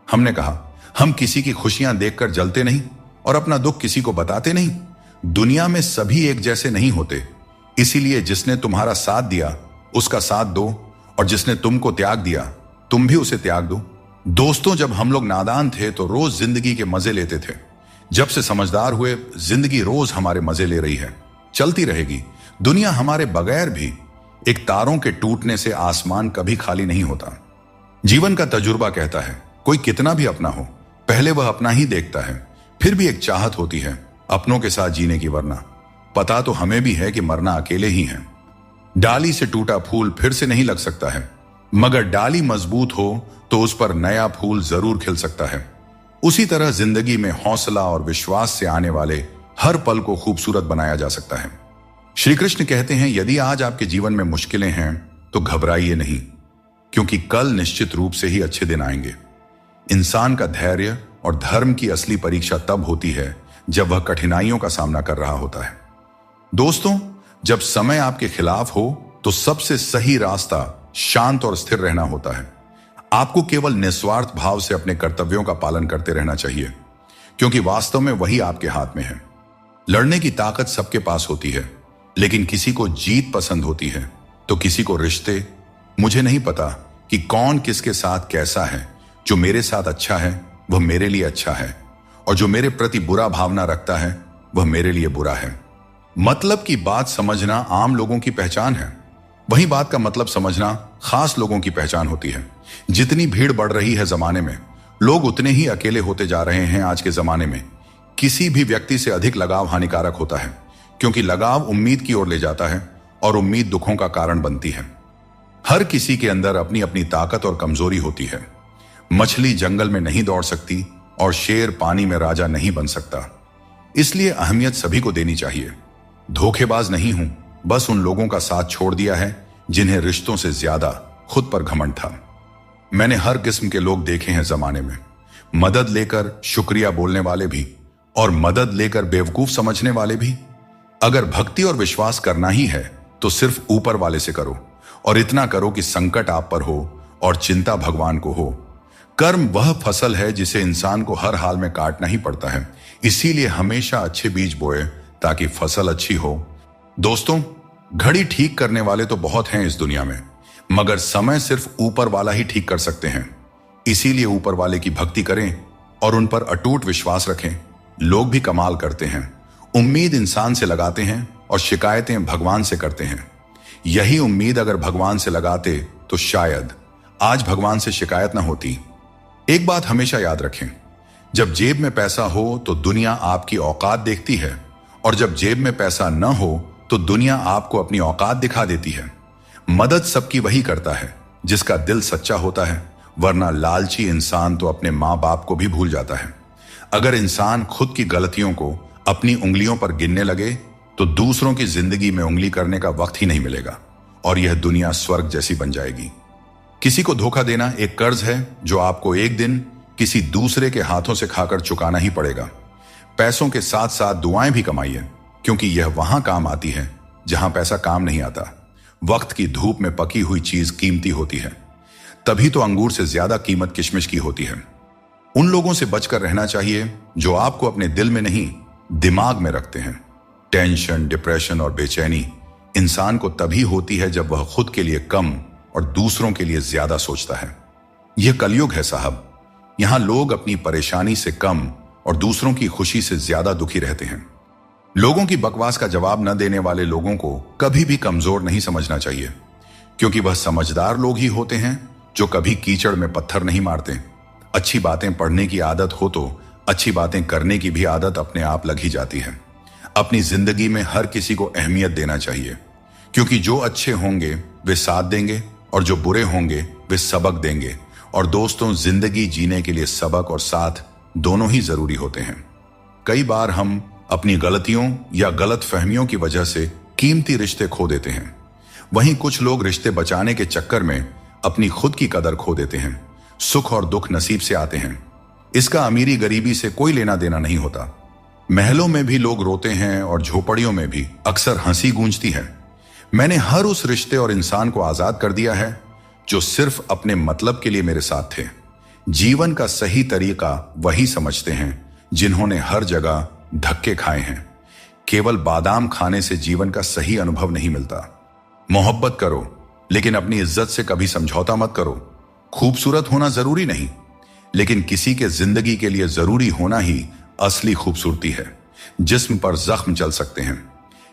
हमने कहा, हम किसी की खुशियां देखकर जलते नहीं और अपना दुख किसी को बताते नहीं। दुनिया में सभी एक जैसे नहीं होते, इसीलिए जिसने तुम्हारा साथ दिया उसका साथ दो, और जिसने तुमको त्याग दिया तुम भी उसे त्याग दो। दोस्तों, जब हम लोग नादान थे तो रोज जिंदगी के मजे लेते थे। जब से समझदार हुए, जिंदगी रोज हमारे मजे ले रही है, चलती रहेगी। दुनिया हमारे बगैर भी, एक तारों के टूटने से आसमान कभी खाली नहीं होता। जीवन का तजुर्बा कहता है, कोई कितना भी अपना हो, पहले वह अपना ही देखता है। फिर भी एक चाहत होती है अपनों के साथ जीने की, वरना पता तो हमें भी है कि मरना अकेले ही है। डाली से टूटा फूल फिर से नहीं लग सकता है, मगर डाली मजबूत हो तो उस पर नया फूल जरूर खिल सकता है। उसी तरह जिंदगी में हौसला और विश्वास से आने वाले हर पल को खूबसूरत बनाया जा सकता है। श्री कृष्ण कहते हैं, यदि आज आपके जीवन में मुश्किलें हैं तो घबराइए नहीं, क्योंकि कल निश्चित रूप से ही अच्छे दिन आएंगे। इंसान का धैर्य और धर्म की असली परीक्षा तब होती है जब वह कठिनाइयों का सामना कर रहा होता है। दोस्तों, जब समय आपके खिलाफ हो तो सबसे सही रास्ता शांत और स्थिर रहना होता है। आपको केवल निस्वार्थ भाव से अपने कर्तव्यों का पालन करते रहना चाहिए, क्योंकि वास्तव में वही आपके हाथ में है। लड़ने की ताकत सबके पास होती है, लेकिन किसी को जीत पसंद होती है तो किसी को रिश्ते। मुझे नहीं पता कि कौन किसके साथ कैसा है। जो मेरे साथ अच्छा है वह मेरे लिए अच्छा है, और जो मेरे प्रति बुरा भावना रखता है वह मेरे लिए बुरा है। मतलब की बात समझना आम लोगों की पहचान है, वही बात का मतलब समझना खास लोगों की पहचान होती है। जितनी भीड़ बढ़ रही है जमाने में, लोग उतने ही अकेले होते जा रहे हैं। आज के जमाने में किसी भी व्यक्ति से अधिक लगाव हानिकारक होता है, क्योंकि लगाव उम्मीद की ओर ले जाता है और उम्मीद दुखों का कारण बनती है। हर किसी के अंदर अपनी अपनी ताकत और कमजोरी होती है। मछली जंगल में नहीं दौड़ सकती और शेर पानी में राजा नहीं बन सकता। इसलिए अहमियत सभी को देनी चाहिए। धोखेबाज नहीं हूं, बस उन लोगों का साथ छोड़ दिया है जिन्हें रिश्तों से ज्यादा खुद पर घमंड था। मैंने हर किस्म के लोग देखे हैं जमाने में, मदद लेकर शुक्रिया बोलने वाले भी और मदद लेकर बेवकूफ समझने वाले भी। अगर भक्ति और विश्वास करना ही है तो सिर्फ ऊपर वाले से करो, और इतना करो कि संकट आप पर हो और चिंता भगवान को हो। कर्म वह फसल है जिसे इंसान को हर हाल में काटना ही पड़ता है। इसीलिए हमेशा अच्छे बीज बोए ताकि फसल अच्छी हो। दोस्तों, घड़ी ठीक करने वाले तो बहुत हैं इस दुनिया में, मगर समय सिर्फ ऊपर वाला ही ठीक कर सकते हैं। इसीलिए ऊपर वाले की भक्ति करें और उन पर अटूट विश्वास रखें। लोग भी कमाल करते हैं, उम्मीद इंसान से लगाते हैं और शिकायतें भगवान से करते हैं। यही उम्मीद अगर भगवान से लगाते तो शायद आज भगवान से शिकायत ना होती। एक बात हमेशा याद रखें, जब जेब में पैसा हो तो दुनिया आपकी औकात देखती है, और जब जेब में पैसा न हो तो दुनिया आपको अपनी औकात दिखा देती है। मदद सबकी वही करता है जिसका दिल सच्चा होता है, वरना लालची इंसान तो अपने माँ बाप को भी भूल जाता है। अगर इंसान खुद की गलतियों को अपनी उंगलियों पर गिनने लगे तो दूसरों की जिंदगी में उंगली करने का वक्त ही नहीं मिलेगा, और यह दुनिया स्वर्ग जैसी बन जाएगी। किसी को धोखा देना एक कर्ज है जो आपको एक दिन किसी दूसरे के हाथों से खाकर चुकाना ही पड़ेगा। पैसों के साथ साथ दुआएं भी कमाइए, क्योंकि यह वहां काम आती है जहां पैसा काम नहीं आता। वक्त की धूप में पकी हुई चीज कीमती होती है, तभी तो अंगूर से ज्यादा कीमत किशमिश की होती है। उन लोगों से बचकर रहना चाहिए जो आपको अपने दिल में नहीं दिमाग में रखते हैं। टेंशन, डिप्रेशन और बेचैनी इंसान को तभी होती है जब वह खुद के लिए कम और दूसरों के लिए ज्यादा सोचता है। यह कलयुग है साहब, यहां लोग अपनी परेशानी से कम और दूसरों की खुशी से ज्यादा दुखी रहते हैं। लोगों की बकवास का जवाब न देने वाले लोगों को कभी भी कमजोर नहीं समझना चाहिए, क्योंकि वह समझदार लोग ही होते हैं जो कभी कीचड़ में पत्थर नहीं मारते। अच्छी बातें पढ़ने की आदत हो तो अच्छी बातें करने की भी आदत अपने आप लग ही जाती है। अपनी जिंदगी में हर किसी को अहमियत देना चाहिए, क्योंकि जो अच्छे होंगे वे साथ देंगे और जो बुरे होंगे वे सबक देंगे। और दोस्तों, जिंदगी जीने के लिए सबक और साथ दोनों ही जरूरी होते हैं। कई बार हम अपनी गलतियों या गलत फहमियों की वजह से कीमती रिश्ते खो देते हैं। वहीं कुछ लोग रिश्ते बचाने के चक्कर में अपनी खुद की कदर खो देते हैं। सुख और दुख नसीब से आते हैं, इसका अमीरी गरीबी से कोई लेना देना नहीं होता। महलों में भी लोग रोते हैं और झोपड़ियों में भी अक्सर हंसी गूंजती है। मैंने हर उस रिश्ते और इंसान को आजाद कर दिया है जो सिर्फ अपने मतलब के लिए मेरे साथ थे। जीवन का सही तरीका वही समझते हैं जिन्होंने हर जगह धक्के खाए हैं। केवल बादाम खाने से जीवन का सही अनुभव नहीं मिलता। मोहब्बत करो, लेकिन अपनी इज्जत से कभी समझौता मत करो। खूबसूरत होना जरूरी नहीं, लेकिन किसी के जिंदगी के लिए जरूरी होना ही असली खूबसूरती है। जिस्म पर जख्म चल सकते हैं,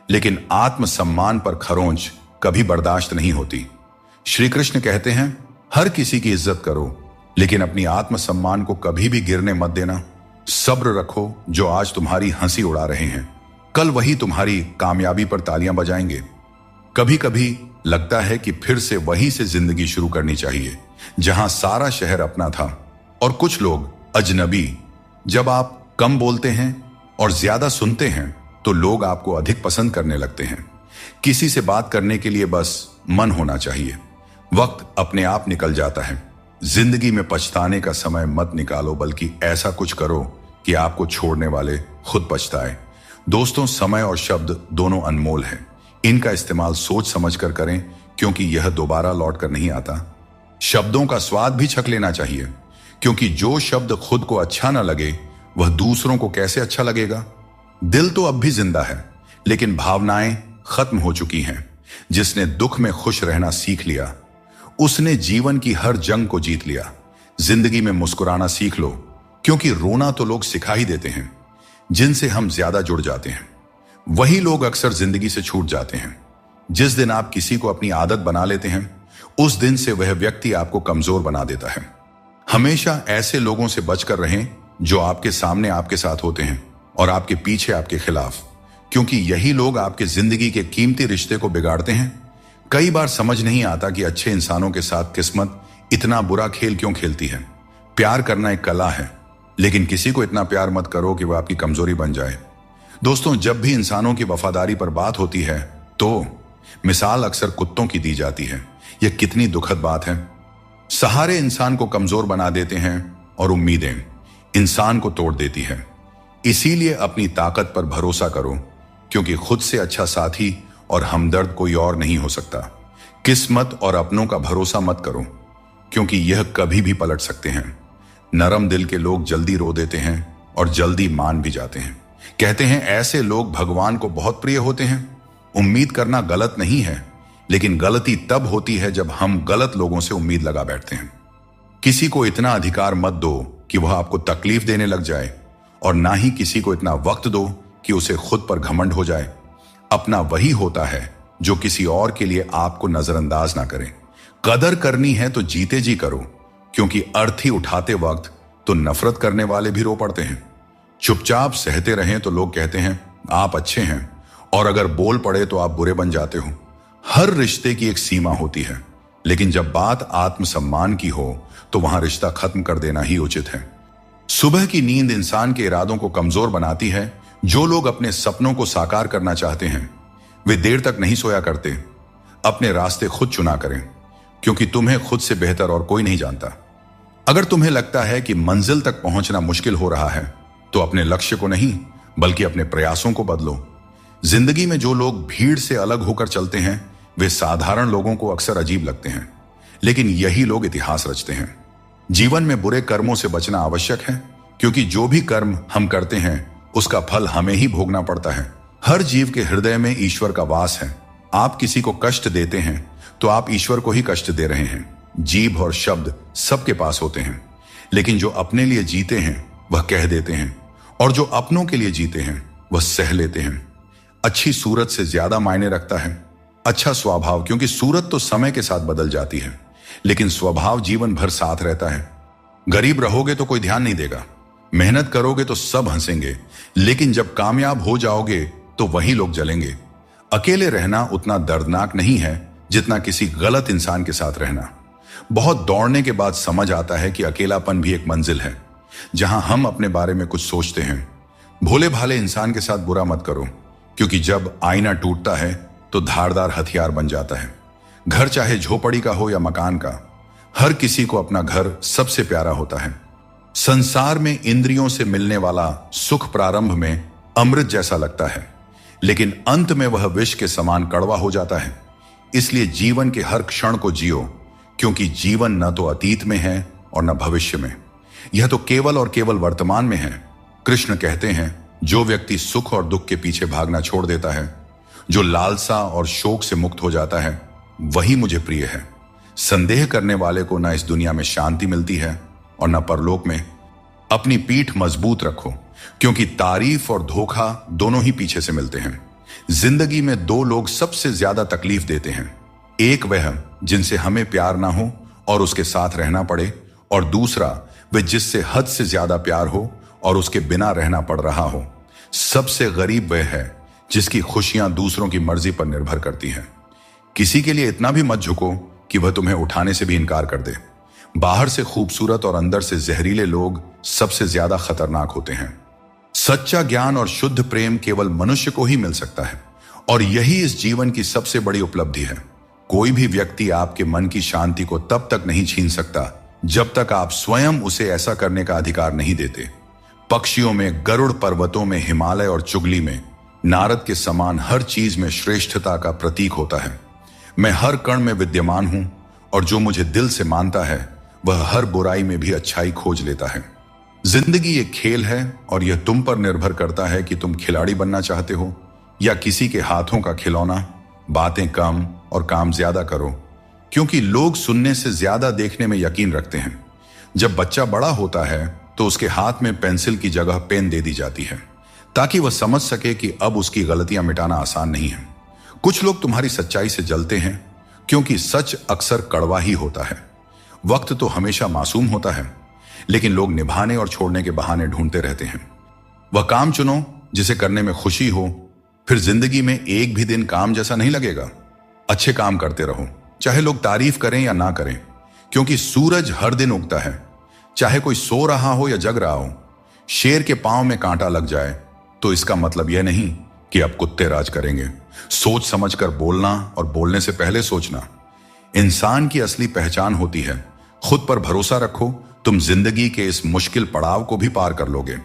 लेकिन आत्मसम्मान पर खरोंच कभी बर्दाश्त नहीं होती। श्री कृष्ण कहते हैं, हर किसी की इज्जत करो, लेकिन अपनी आत्मसम्मान को कभी भी गिरने मत देना। सब्र रखो, जो आज तुम्हारी हंसी उड़ा रहे हैं कल वही तुम्हारी कामयाबी पर तालियां बजाएंगे। कभी कभी लगता है कि फिर से वहीं से जिंदगी शुरू करनी चाहिए जहां सारा शहर अपना था और कुछ लोग अजनबी। जब आप कम बोलते हैं और ज्यादा सुनते हैं तो लोग आपको अधिक पसंद करने लगते हैं। किसी से बात करने के लिए बस मन होना चाहिए। वक्त अपने आप निकल जाता है। जिंदगी में पछताने का समय मत निकालो, बल्कि ऐसा कुछ करो कि आपको छोड़ने वाले खुद पछताए। दोस्तों, समय और शब्द दोनों अनमोल हैं। इनका इस्तेमाल सोच समझ कर करें, क्योंकि यह दोबारा लौट कर नहीं आता। शब्दों का स्वाद भी छक लेना चाहिए, क्योंकि जो शब्द खुद को अच्छा ना लगे वह दूसरों को कैसे अच्छा लगेगा। दिल तो अब भी जिंदा है, लेकिन भावनाएं खत्म हो चुकी हैं। जिसने दुख में खुश रहना सीख लिया, उसने जीवन की हर जंग को जीत लिया। जिंदगी में मुस्कुराना सीख लो, क्योंकि रोना तो लोग सिखा ही देते हैं। जिनसे हम ज्यादा जुड़ जाते हैं, वही लोग अक्सर जिंदगी से छूट जाते हैं। जिस दिन आप किसी को अपनी आदत बना लेते हैं, उस दिन से वह व्यक्ति आपको कमजोर बना देता है। हमेशा ऐसे लोगों से बचकर रहें जो आपके सामने आपके साथ होते हैं और आपके पीछे आपके खिलाफ, क्योंकि यही लोग आपके जिंदगी के कीमती रिश्ते को बिगाड़ते हैं। कई बार समझ नहीं आता कि अच्छे इंसानों के साथ किस्मत इतना बुरा खेल क्यों खेलती है। प्यार करना एक कला है, लेकिन किसी को इतना प्यार मत करो कि वह आपकी कमजोरी बन जाए। दोस्तों, जब भी इंसानों की वफादारी पर बात होती है तो मिसाल अक्सर कुत्तों की दी जाती है। यह कितनी दुखद बात है। सहारे इंसान को कमजोर बना देते हैं और उम्मीदें इंसान को तोड़ देती है। इसीलिए अपनी ताकत पर भरोसा करो, क्योंकि खुद से अच्छा साथी और हमदर्द कोई और नहीं हो सकता। किस्मत और अपनों का भरोसा मत करो, क्योंकि यह कभी भी पलट सकते हैं। नरम दिल के लोग जल्दी रो देते हैं और जल्दी मान भी जाते हैं। कहते हैं ऐसे लोग भगवान को बहुत प्रिय होते हैं। उम्मीद करना गलत नहीं है, लेकिन गलती तब होती है जब हम गलत लोगों से उम्मीद लगा बैठते हैं। किसी को इतना अधिकार मत दो कि वह आपको तकलीफ देने लग जाए, और ना ही किसी को इतना वक्त दो कि उसे खुद पर घमंड हो जाए। अपना वही होता है जो किसी और के लिए आपको नजरअंदाज ना करे। कदर करनी है तो जीते जी करो, क्योंकि अर्थी उठाते वक्त तो नफरत करने वाले भी रो पड़ते हैं। चुपचाप सहते रहें तो लोग कहते हैं आप अच्छे हैं, और अगर बोल पड़े तो आप बुरे बन जाते हो। हर रिश्ते की एक सीमा होती है, लेकिन जब बात आत्मसम्मान की हो तो वहां रिश्ता खत्म कर देना ही उचित है। सुबह की नींद इंसान के इरादों को कमजोर बनाती है। जो लोग अपने सपनों को साकार करना चाहते हैं, वे देर तक नहीं सोया करते। अपने रास्ते खुद चुना करें, क्योंकि तुम्हें खुद से बेहतर और कोई नहीं जानता। अगर तुम्हें लगता है कि मंजिल तक पहुंचना मुश्किल हो रहा है, तो अपने लक्ष्य को नहीं बल्कि अपने प्रयासों को बदलो। जिंदगी में जो लोग भीड़ से अलग होकर चलते हैं, वे साधारण लोगों को अक्सर अजीब लगते हैं, लेकिन यही लोग इतिहास रचते हैं। जीवन में बुरे कर्मों से बचना आवश्यक है, क्योंकि जो भी कर्म हम करते हैं उसका फल हमें ही भोगना पड़ता है। हर जीव के हृदय में ईश्वर का वास है। आप किसी को कष्ट देते हैं तो आप ईश्वर को ही कष्ट दे रहे हैं। जीभ और शब्द सबके पास होते हैं, लेकिन जो अपने लिए जीते हैं वह कह देते हैं, और जो अपनों के लिए जीते हैं वह सह लेते हैं। अच्छी सूरत से ज्यादा मायने रखता है अच्छा स्वभाव, क्योंकि सूरत तो समय के साथ बदल जाती है, लेकिन स्वभाव जीवन भर साथ रहता है। गरीब रहोगे तो कोई ध्यान नहीं देगा, मेहनत करोगे तो सब हंसेंगे, लेकिन जब कामयाब हो जाओगे तो वही लोग जलेंगे। अकेले रहना उतना दर्दनाक नहीं है जितना किसी गलत इंसान के साथ रहना। बहुत दौड़ने के बाद समझ आता है कि अकेलापन भी एक मंजिल है, जहां हम अपने बारे में कुछ सोचते हैं। भोले भाले इंसान के साथ बुरा मत करो, क्योंकि जब आईना टूटता है तो धारदार हथियार बन जाता है। घर चाहे झोपड़ी का हो या मकान का, हर किसी को अपना घर सबसे प्यारा होता है। संसार में इंद्रियों से मिलने वाला सुख प्रारंभ में अमृत जैसा लगता है, लेकिन अंत में वह विष के समान कड़वा हो जाता है। इसलिए जीवन के हर क्षण को जियो, क्योंकि जीवन न तो अतीत में है और न भविष्य में, यह तो केवल और केवल वर्तमान में है। कृष्ण कहते हैं, जो व्यक्ति सुख और दुख के पीछे भागना छोड़ देता है, जो लालसा और शोक से मुक्त हो जाता है, वही मुझे प्रिय है। संदेह करने वाले को न इस दुनिया में शांति मिलती है और न परलोक में। अपनी पीठ मजबूत रखो, क्योंकि तारीफ और धोखा दोनों ही पीछे से मिलते हैं। जिंदगी में दो लोग सबसे ज्यादा तकलीफ देते हैं, एक वह जिनसे हमें प्यार ना हो और उसके साथ रहना पड़े, और दूसरा वह जिससे हद से ज्यादा प्यार हो और उसके बिना रहना पड़ रहा हो। सबसे गरीब वह है जिसकी खुशियां दूसरों की मर्जी पर निर्भर करती हैं। किसी के लिए इतना भी मत झुको कि वह तुम्हें उठाने से भी इनकार कर दे। बाहर से खूबसूरत और अंदर से जहरीले लोग सबसे ज्यादा खतरनाक होते हैं। सच्चा ज्ञान और शुद्ध प्रेम केवल मनुष्य को ही मिल सकता है, और यही इस जीवन की सबसे बड़ी उपलब्धि है। कोई भी व्यक्ति आपके मन की शांति को तब तक नहीं छीन सकता जब तक आप स्वयं उसे ऐसा करने का अधिकार नहीं देते। पक्षियों में गरुड़, पर्वतों में हिमालय और चुगली में नारद के समान हर चीज में श्रेष्ठता का प्रतीक होता है। मैं हर कण में विद्यमान हूं, और जो मुझे दिल से मानता है वह हर बुराई में भी अच्छाई खोज लेता है। जिंदगी एक खेल है और यह तुम पर निर्भर करता है कि तुम खिलाड़ी बनना चाहते हो या किसी के हाथों का खिलौना। बातें कम और काम ज्यादा करो, क्योंकि लोग सुनने से ज्यादा देखने में यकीन रखते हैं। जब बच्चा बड़ा होता है तो उसके हाथ में पेंसिल की जगह पेन दे दी जाती है, ताकि वह समझ सके कि अब उसकी गलतियां मिटाना आसान नहीं है। कुछ लोग तुम्हारी सच्चाई से जलते हैं, क्योंकि सच अक्सर कड़वा ही होता है। वक्त तो हमेशा मासूम होता है, लेकिन लोग निभाने और छोड़ने के बहाने ढूंढते रहते हैं। वह काम चुनो जिसे करने में खुशी हो, फिर जिंदगी में एक भी दिन काम जैसा नहीं लगेगा। अच्छे काम करते रहो, चाहे लोग तारीफ करें या ना करें, क्योंकि सूरज हर दिन उगता है, चाहे कोई सो रहा हो या जग रहा हो। शेर के पांव में कांटा लग जाए तो इसका मतलब यह नहीं कि अब कुत्ते राज करेंगे। सोच समझकर बोलना और बोलने से पहले सोचना इंसान की असली पहचान होती है। खुद पर भरोसा रखो, तुम जिंदगी के इस मुश्किल पड़ाव को भी पार कर लोगे।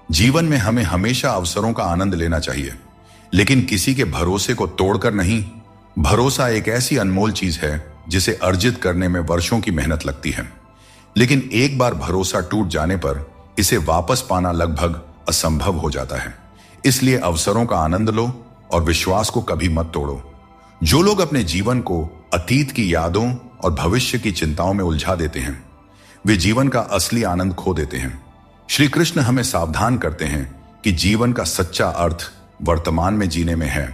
जीवन में हमें हमेशा अवसरों का आनंद लेना चाहिए, लेकिन किसी के भरोसे को तोड़कर नहीं। भरोसा एक ऐसी अनमोल चीज है जिसे अर्जित करने में वर्षों की मेहनत लगती है, लेकिन एक बार भरोसा टूट जाने पर इसे वापस पाना लगभग असंभव हो जाता है। इसलिए अवसरों का आनंद लो और विश्वास को कभी मत तोड़ो। जो लोग अपने जीवन को अतीत की यादों और भविष्य की चिंताओं में उलझा देते हैं, वे जीवन का असली आनंद खो देते हैं। श्री कृष्ण हमें सावधान करते हैं कि जीवन का सच्चा अर्थ वर्तमान में जीने में है।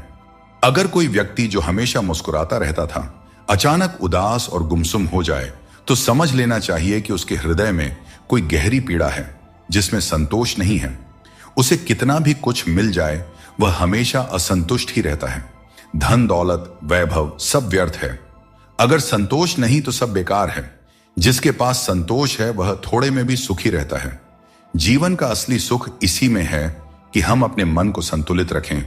अगर कोई व्यक्ति जो हमेशा मुस्कुराता रहता था अचानक उदास और गुमसुम हो जाए, तो समझ लेना चाहिए कि उसके हृदय में कोई गहरी पीड़ा है जिसमें संतोष नहीं है। उसे कितना भी कुछ मिल जाए, वह हमेशा असंतुष्ट ही रहता है। धन दौलत वैभव सब व्यर्थ है। अगर संतोष नहीं तो सब बेकार है। जिसके पास संतोष है वह थोड़े में भी सुखी रहता है। जीवन का असली सुख इसी में है कि हम अपने मन को संतुलित रखें,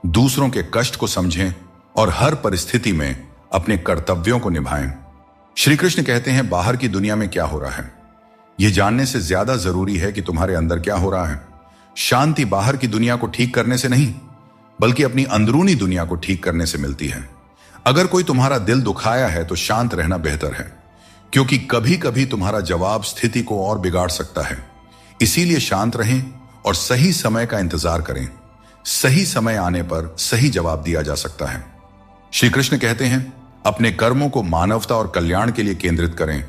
दूसरों के कष्ट को समझें और हर परिस्थिति में अपने कर्तव्यों को निभाएं। श्री कृष्ण कहते हैं, बाहर की दुनिया में क्या हो रहा है यह जानने से ज्यादा जरूरी है कि तुम्हारे अंदर क्या हो रहा है। शांति बाहर की दुनिया को ठीक करने से नहीं, बल्कि अपनी अंदरूनी दुनिया को ठीक करने से मिलती है। अगर कोई तुम्हारा दिल दुखाया है तो शांत रहना बेहतर है, क्योंकि कभी कभी तुम्हारा जवाब स्थिति को और बिगाड़ सकता है। इसीलिए शांत रहें और सही समय का इंतजार करें। सही समय आने पर सही जवाब दिया जा सकता है। श्री कृष्ण कहते हैं, अपने कर्मों को मानवता और कल्याण के लिए केंद्रित करें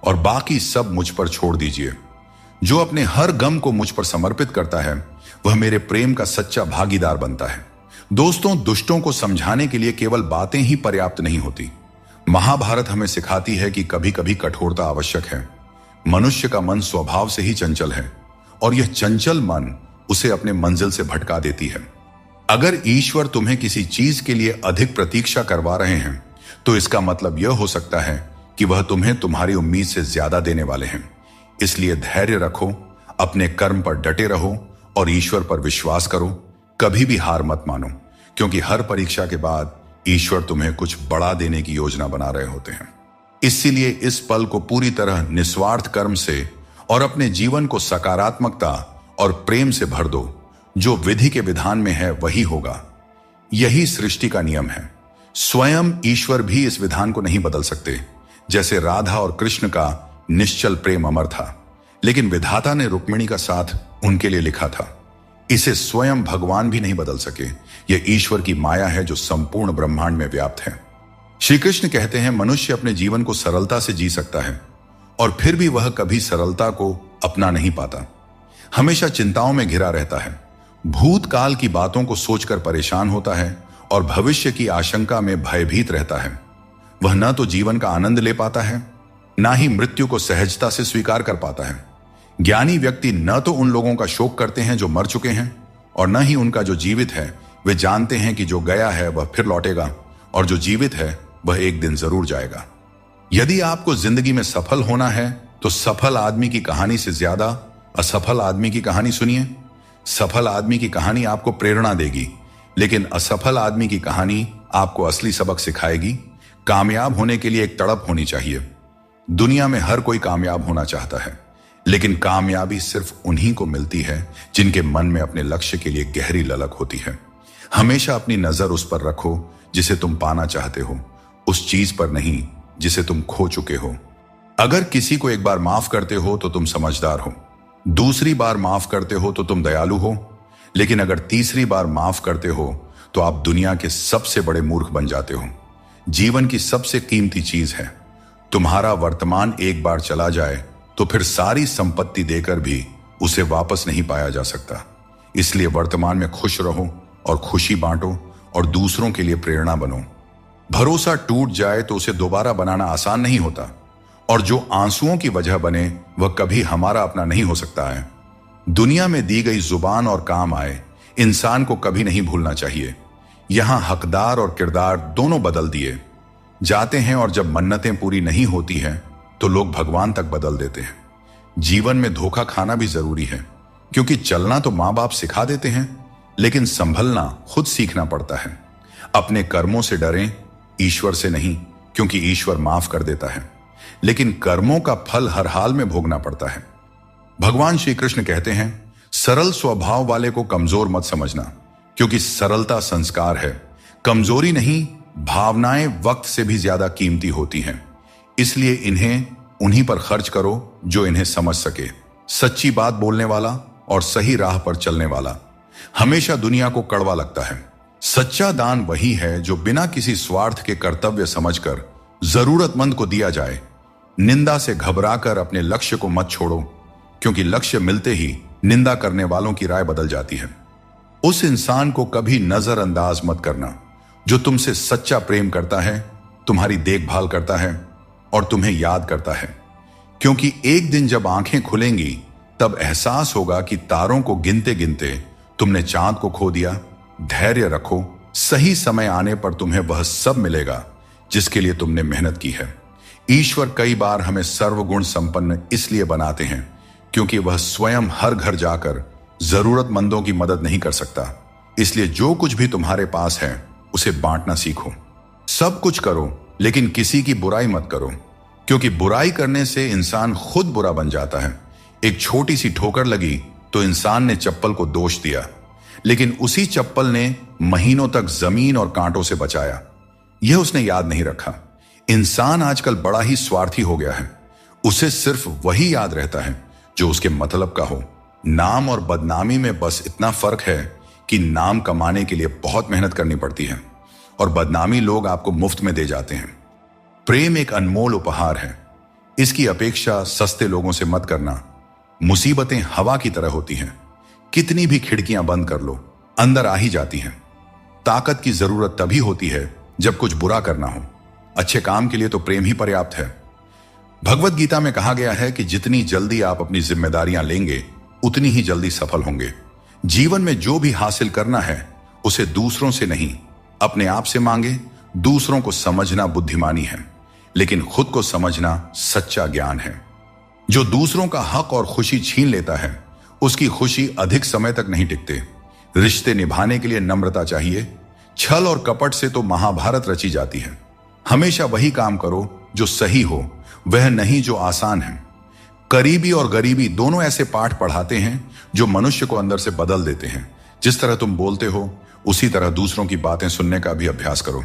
और बाकी सब मुझ पर छोड़ दीजिए। जो अपने हर गम को मुझ पर समर्पित करता है वह मेरे प्रेम का सच्चा भागीदार बनता है। दोस्तों, दुष्टों को समझाने के लिए केवल बातें ही पर्याप्त नहीं होती। महाभारत हमें सिखाती है कि कभी कभी कठोरता आवश्यक है। मनुष्य का मन स्वभाव से ही चंचल है और यह चंचल मन उसे अपने मंजिल से भटका देती है। अगर ईश्वर तुम्हें किसी चीज के लिए अधिक प्रतीक्षा करवा रहे हैं तो इसका मतलब यह हो सकता है कि वह तुम्हें तुम्हारी उम्मीद से ज्यादा देने वाले हैं। इसलिए धैर्य रखो, अपने कर्म पर डटे रहो और ईश्वर पर विश्वास करो। कभी भी हार मत मानो, क्योंकि हर परीक्षा के बाद ईश्वर तुम्हें कुछ बड़ा देने की योजना बना रहे होते हैं। इसीलिए इस पल को पूरी तरह निस्वार्थ कर्म से और अपने जीवन को सकारात्मकता और प्रेम से भर दो। जो विधि के विधान में है वही होगा। यही सृष्टि का नियम है। स्वयं ईश्वर भी इस विधान को नहीं बदल सकते। जैसे राधा और कृष्ण का निश्चल प्रेम अमर था, लेकिन विधाता ने रुक्मिणी का साथ उनके लिए लिखा था। इसे स्वयं भगवान भी नहीं बदल सके। यह ईश्वर की माया है जो संपूर्ण ब्रह्मांड में व्याप्त है। श्री कृष्ण कहते हैं, मनुष्य अपने जीवन को सरलता से जी सकता है और फिर भी वह कभी सरलता को अपना नहीं पाता। हमेशा चिंताओं में घिरा रहता है, भूतकाल की बातों को सोचकर परेशान होता है और भविष्य की आशंका में भयभीत रहता है। वह न तो जीवन का आनंद ले पाता है, ना ही मृत्यु को सहजता से स्वीकार कर पाता है। ज्ञानी व्यक्ति न तो उन लोगों का शोक करते हैं जो मर चुके हैं, और न ही उनका जो जीवित है। वे जानते हैं कि जो गया है वह फिर लौटेगा और जो जीवित है वह एक दिन जरूर जाएगा। यदि आपको जिंदगी में सफल होना है तो सफल आदमी की कहानी से ज्यादा असफल आदमी की कहानी सुनिए। सफल आदमी की कहानी आपको प्रेरणा देगी, लेकिन असफल आदमी की कहानी आपको असली सबक सिखाएगी। कामयाब होने के लिए एक तड़प होनी चाहिए। दुनिया में हर कोई कामयाब होना चाहता है, लेकिन कामयाबी सिर्फ उन्हीं को मिलती है जिनके मन में अपने लक्ष्य के लिए गहरी ललक होती है। हमेशा अपनी नजर उस पर रखो जिसे तुम पाना चाहते हो, उस चीज पर नहीं जिसे तुम खो चुके हो। अगर किसी को एक बार माफ करते हो तो तुम समझदार हो, दूसरी बार माफ करते हो तो तुम दयालु हो, लेकिन अगर तीसरी बार माफ करते हो तो आप दुनिया के सबसे बड़े मूर्ख बन जाते हो। जीवन की सबसे कीमती चीज है। तुम्हारा वर्तमान एक बार चला जाए तो फिर सारी संपत्ति देकर भी उसे वापस नहीं पाया जा सकता। इसलिए वर्तमान में खुश रहो और खुशी बांटो और दूसरों के लिए प्रेरणा बनो। भरोसा टूट जाए तो उसे दोबारा बनाना आसान नहीं होता, और जो आंसुओं की वजह बने वह कभी हमारा अपना नहीं हो सकता है। दुनिया में दी गई जुबान और काम आए इंसान को कभी नहीं भूलना चाहिए। यहां हकदार और किरदार दोनों बदल दिए जाते हैं, और जब मन्नतें पूरी नहीं होती हैं तो लोग भगवान तक बदल देते हैं। जीवन में धोखा खाना भी जरूरी है, क्योंकि चलना तो मां बाप सिखा देते हैं, लेकिन संभलना खुद सीखना पड़ता है। अपने कर्मों से डरें, ईश्वर से नहीं, क्योंकि ईश्वर माफ कर देता है, लेकिन कर्मों का फल हर हाल में भोगना पड़ता है। भगवान श्री कृष्ण कहते हैं, सरल स्वभाव वाले को कमजोर मत समझना, क्योंकि सरलता संस्कार है। कमजोरी नहीं, भावनाएं वक्त से भी ज्यादा कीमती होती हैं। इसलिए इन्हें उन्हीं पर खर्च करो जो इन्हें समझ सके। सच्ची बात बोलने वाला और सही राह पर चलने वाला हमेशा दुनिया को कड़वा लगता है। सच्चा दान वही है जो बिना किसी स्वार्थ के कर्तव्य समझकर जरूरतमंद को दिया जाए। निंदा से घबराकर अपने लक्ष्य को मत छोड़ो, क्योंकि लक्ष्य मिलते ही निंदा करने वालों की राय बदल जाती है। उस इंसान को कभी नजरअंदाज मत करना जो तुमसे सच्चा प्रेम करता है, तुम्हारी देखभाल करता है और तुम्हें याद करता है। क्योंकि एक दिन जब आंखें खुलेंगी तब एहसास होगा कि तारों को गिनते गिनते तुमने चांद को खो दिया। धैर्य रखो, सही समय आने पर तुम्हें वह सब मिलेगा जिसके लिए तुमने मेहनत की है। ईश्वर कई बार हमें सर्वगुण संपन्न इसलिए बनाते हैं क्योंकि वह स्वयं हर घर जाकर जरूरतमंदों की मदद नहीं कर सकता। इसलिए जो कुछ भी तुम्हारे पास है उसे बांटना सीखो। सब कुछ करो, लेकिन किसी की बुराई मत करो, क्योंकि बुराई करने से इंसान खुद बुरा बन जाता है। एक छोटी सी ठोकर लगी तो इंसान ने चप्पल को दोष दिया, लेकिन उसी चप्पल ने महीनों तक जमीन और कांटों से बचाया। यह उसने याद नहीं रखा। इंसान आजकल बड़ा ही स्वार्थी हो गया है। उसे सिर्फ वही याद रहता है जो उसके मतलब का हो। नाम और बदनामी में बस इतना फर्क है कि नाम कमाने के लिए बहुत मेहनत करनी पड़ती है, और बदनामी लोग आपको मुफ्त में दे जाते हैं। प्रेम एक अनमोल उपहार है। इसकी अपेक्षा सस्ते लोगों से मत करना। मुसीबतें हवा की तरह होती हैं। कितनी भी खिड़कियां बंद कर लो, अंदर आ ही जाती हैं। ताकत की जरूरत तभी होती है जब कुछ बुरा करना हो। अच्छे काम के लिए तो प्रेम ही पर्याप्त है। भगवत गीता में कहा गया है कि जितनी जल्दी आप अपनी जिम्मेदारियां लेंगे उतनी ही जल्दी सफल होंगे। जीवन में जो भी हासिल करना है उसे दूसरों से नहीं, अपने आप से मांगे। दूसरों को समझना बुद्धिमानी है, लेकिन खुद को समझना सच्चा ज्ञान है। जो दूसरों का हक और खुशी छीन लेता है उसकी खुशी अधिक समय तक नहीं टिकते। रिश्ते निभाने के लिए नम्रता चाहिए। छल और कपट से तो महाभारत रची जाती है। हमेशा वही काम करो जो सही हो, वह नहीं जो आसान है। करीबी और गरीबी दोनों ऐसे पाठ पढ़ाते हैं जो मनुष्य को अंदर से बदल देते हैं। जिस तरह तुम बोलते हो उसी तरह दूसरों की बातें सुनने का भी अभ्यास करो।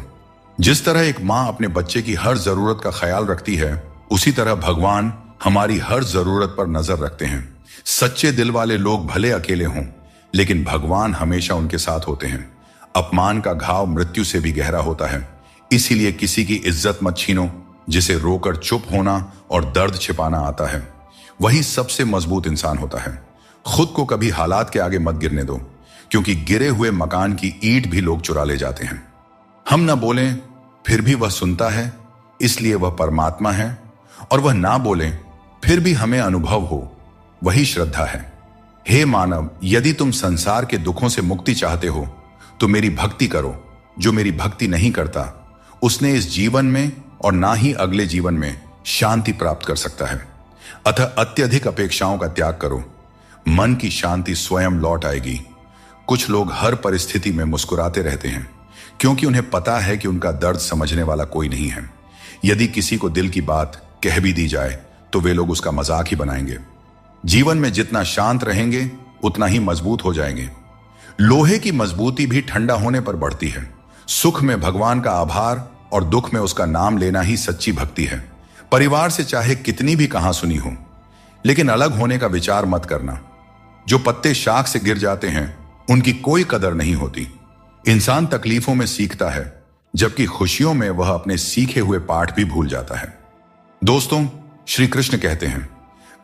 जिस तरह एक मां अपने बच्चे की हर जरूरत का ख्याल रखती है, उसी तरह भगवान हमारी हर जरूरत पर नजर रखते हैं। सच्चे दिल वाले लोग भले अकेले हों, लेकिन भगवान हमेशा उनके साथ होते हैं। अपमान का घाव मृत्यु से भी गहरा होता है। इसीलिए किसी की इज्जत मत छीनो। जिसे रोकर चुप होना और दर्द छिपाना आता है, वही सबसे मजबूत इंसान होता है। खुद को कभी हालात के आगे मत गिरने दो, क्योंकि गिरे हुए मकान की ईंट भी लोग चुरा ले जाते हैं। हम ना बोलें फिर भी वह सुनता है, इसलिए वह परमात्मा है। और वह ना बोलें फिर भी हमें अनुभव हो, वही श्रद्धा है। हे मानव, यदि तुम संसार के दुखों से मुक्ति चाहते हो तो मेरी भक्ति करो। जो मेरी भक्ति नहीं करता उसने इस जीवन में और ना ही अगले जीवन में शांति प्राप्त कर सकता है। अतः अत्यधिक अपेक्षाओं का त्याग करो। मन की शांति स्वयं लौट आएगी। कुछ लोग हर परिस्थिति में मुस्कुराते रहते हैं, क्योंकि उन्हें पता है कि उनका दर्द समझने वाला कोई नहीं है। यदि किसी को दिल की बात कह भी दी जाए तो वे लोग उसका मजाक ही बनाएंगे। जीवन में जितना शांत रहेंगे उतना ही मजबूत हो जाएंगे। लोहे की मजबूती भी ठंडा होने पर बढ़ती है। सुख में भगवान का आभार और दुख में उसका नाम लेना ही सच्ची भक्ति है। परिवार से चाहे कितनी भी कहां सुनी हो, लेकिन अलग होने का विचार मत करना। जो पत्ते शाख से गिर जाते हैं उनकी कोई कदर नहीं होती। इंसान तकलीफों में सीखता है, जबकि खुशियों में वह अपने सीखे हुए पाठ भी भूल जाता है। दोस्तों, श्री कृष्ण कहते हैं,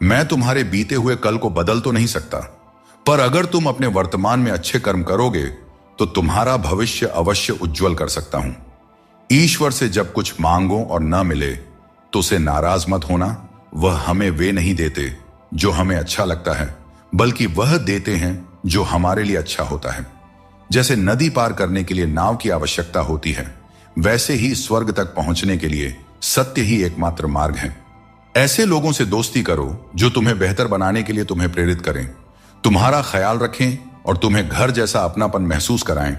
मैं तुम्हारे बीते हुए कल को बदल तो नहीं सकता, पर अगर तुम अपने वर्तमान में अच्छे कर्म करोगे तो तुम्हारा भविष्य अवश्य उज्जवल कर सकता हूं। ईश्वर से जब कुछ मांगो और न मिले तो उसे नाराज मत होना। वह हमें वे नहीं देते जो हमें अच्छा लगता है, बल्कि वह देते हैं जो हमारे लिए अच्छा होता है। जैसे नदी पार करने के लिए नाव की आवश्यकता होती है, वैसे ही स्वर्ग तक पहुंचने के लिए सत्य ही एकमात्र मार्ग है। ऐसे लोगों से दोस्ती करो जो तुम्हें बेहतर बनाने के लिए तुम्हें प्रेरित करें, तुम्हारा ख्याल रखें और तुम्हें घर जैसा अपनापन महसूस कराएं।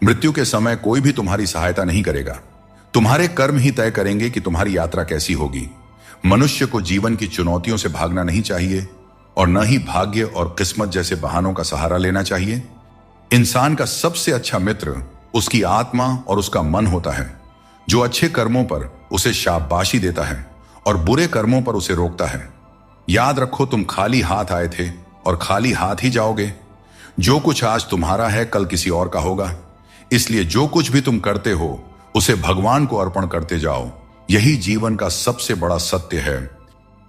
मृत्यु के समय कोई भी तुम्हारी सहायता नहीं करेगा। तुम्हारे कर्म ही तय करेंगे कि तुम्हारी यात्रा कैसी होगी। मनुष्य को जीवन की चुनौतियों से भागना नहीं चाहिए और न ही भाग्य और किस्मत जैसे बहानों का सहारा लेना चाहिए। इंसान का सबसे अच्छा मित्र उसकी आत्मा और उसका मन होता है, जो अच्छे कर्मों पर उसे शाबाशी देता है और बुरे कर्मों पर उसे रोकता है। याद रखो, तुम खाली हाथ आए थे और खाली हाथ ही जाओगे। जो कुछ आज तुम्हारा है कल किसी और का होगा, इसलिए जो कुछ भी तुम करते हो उसे भगवान को अर्पण करते जाओ। यही जीवन का सबसे बड़ा सत्य है।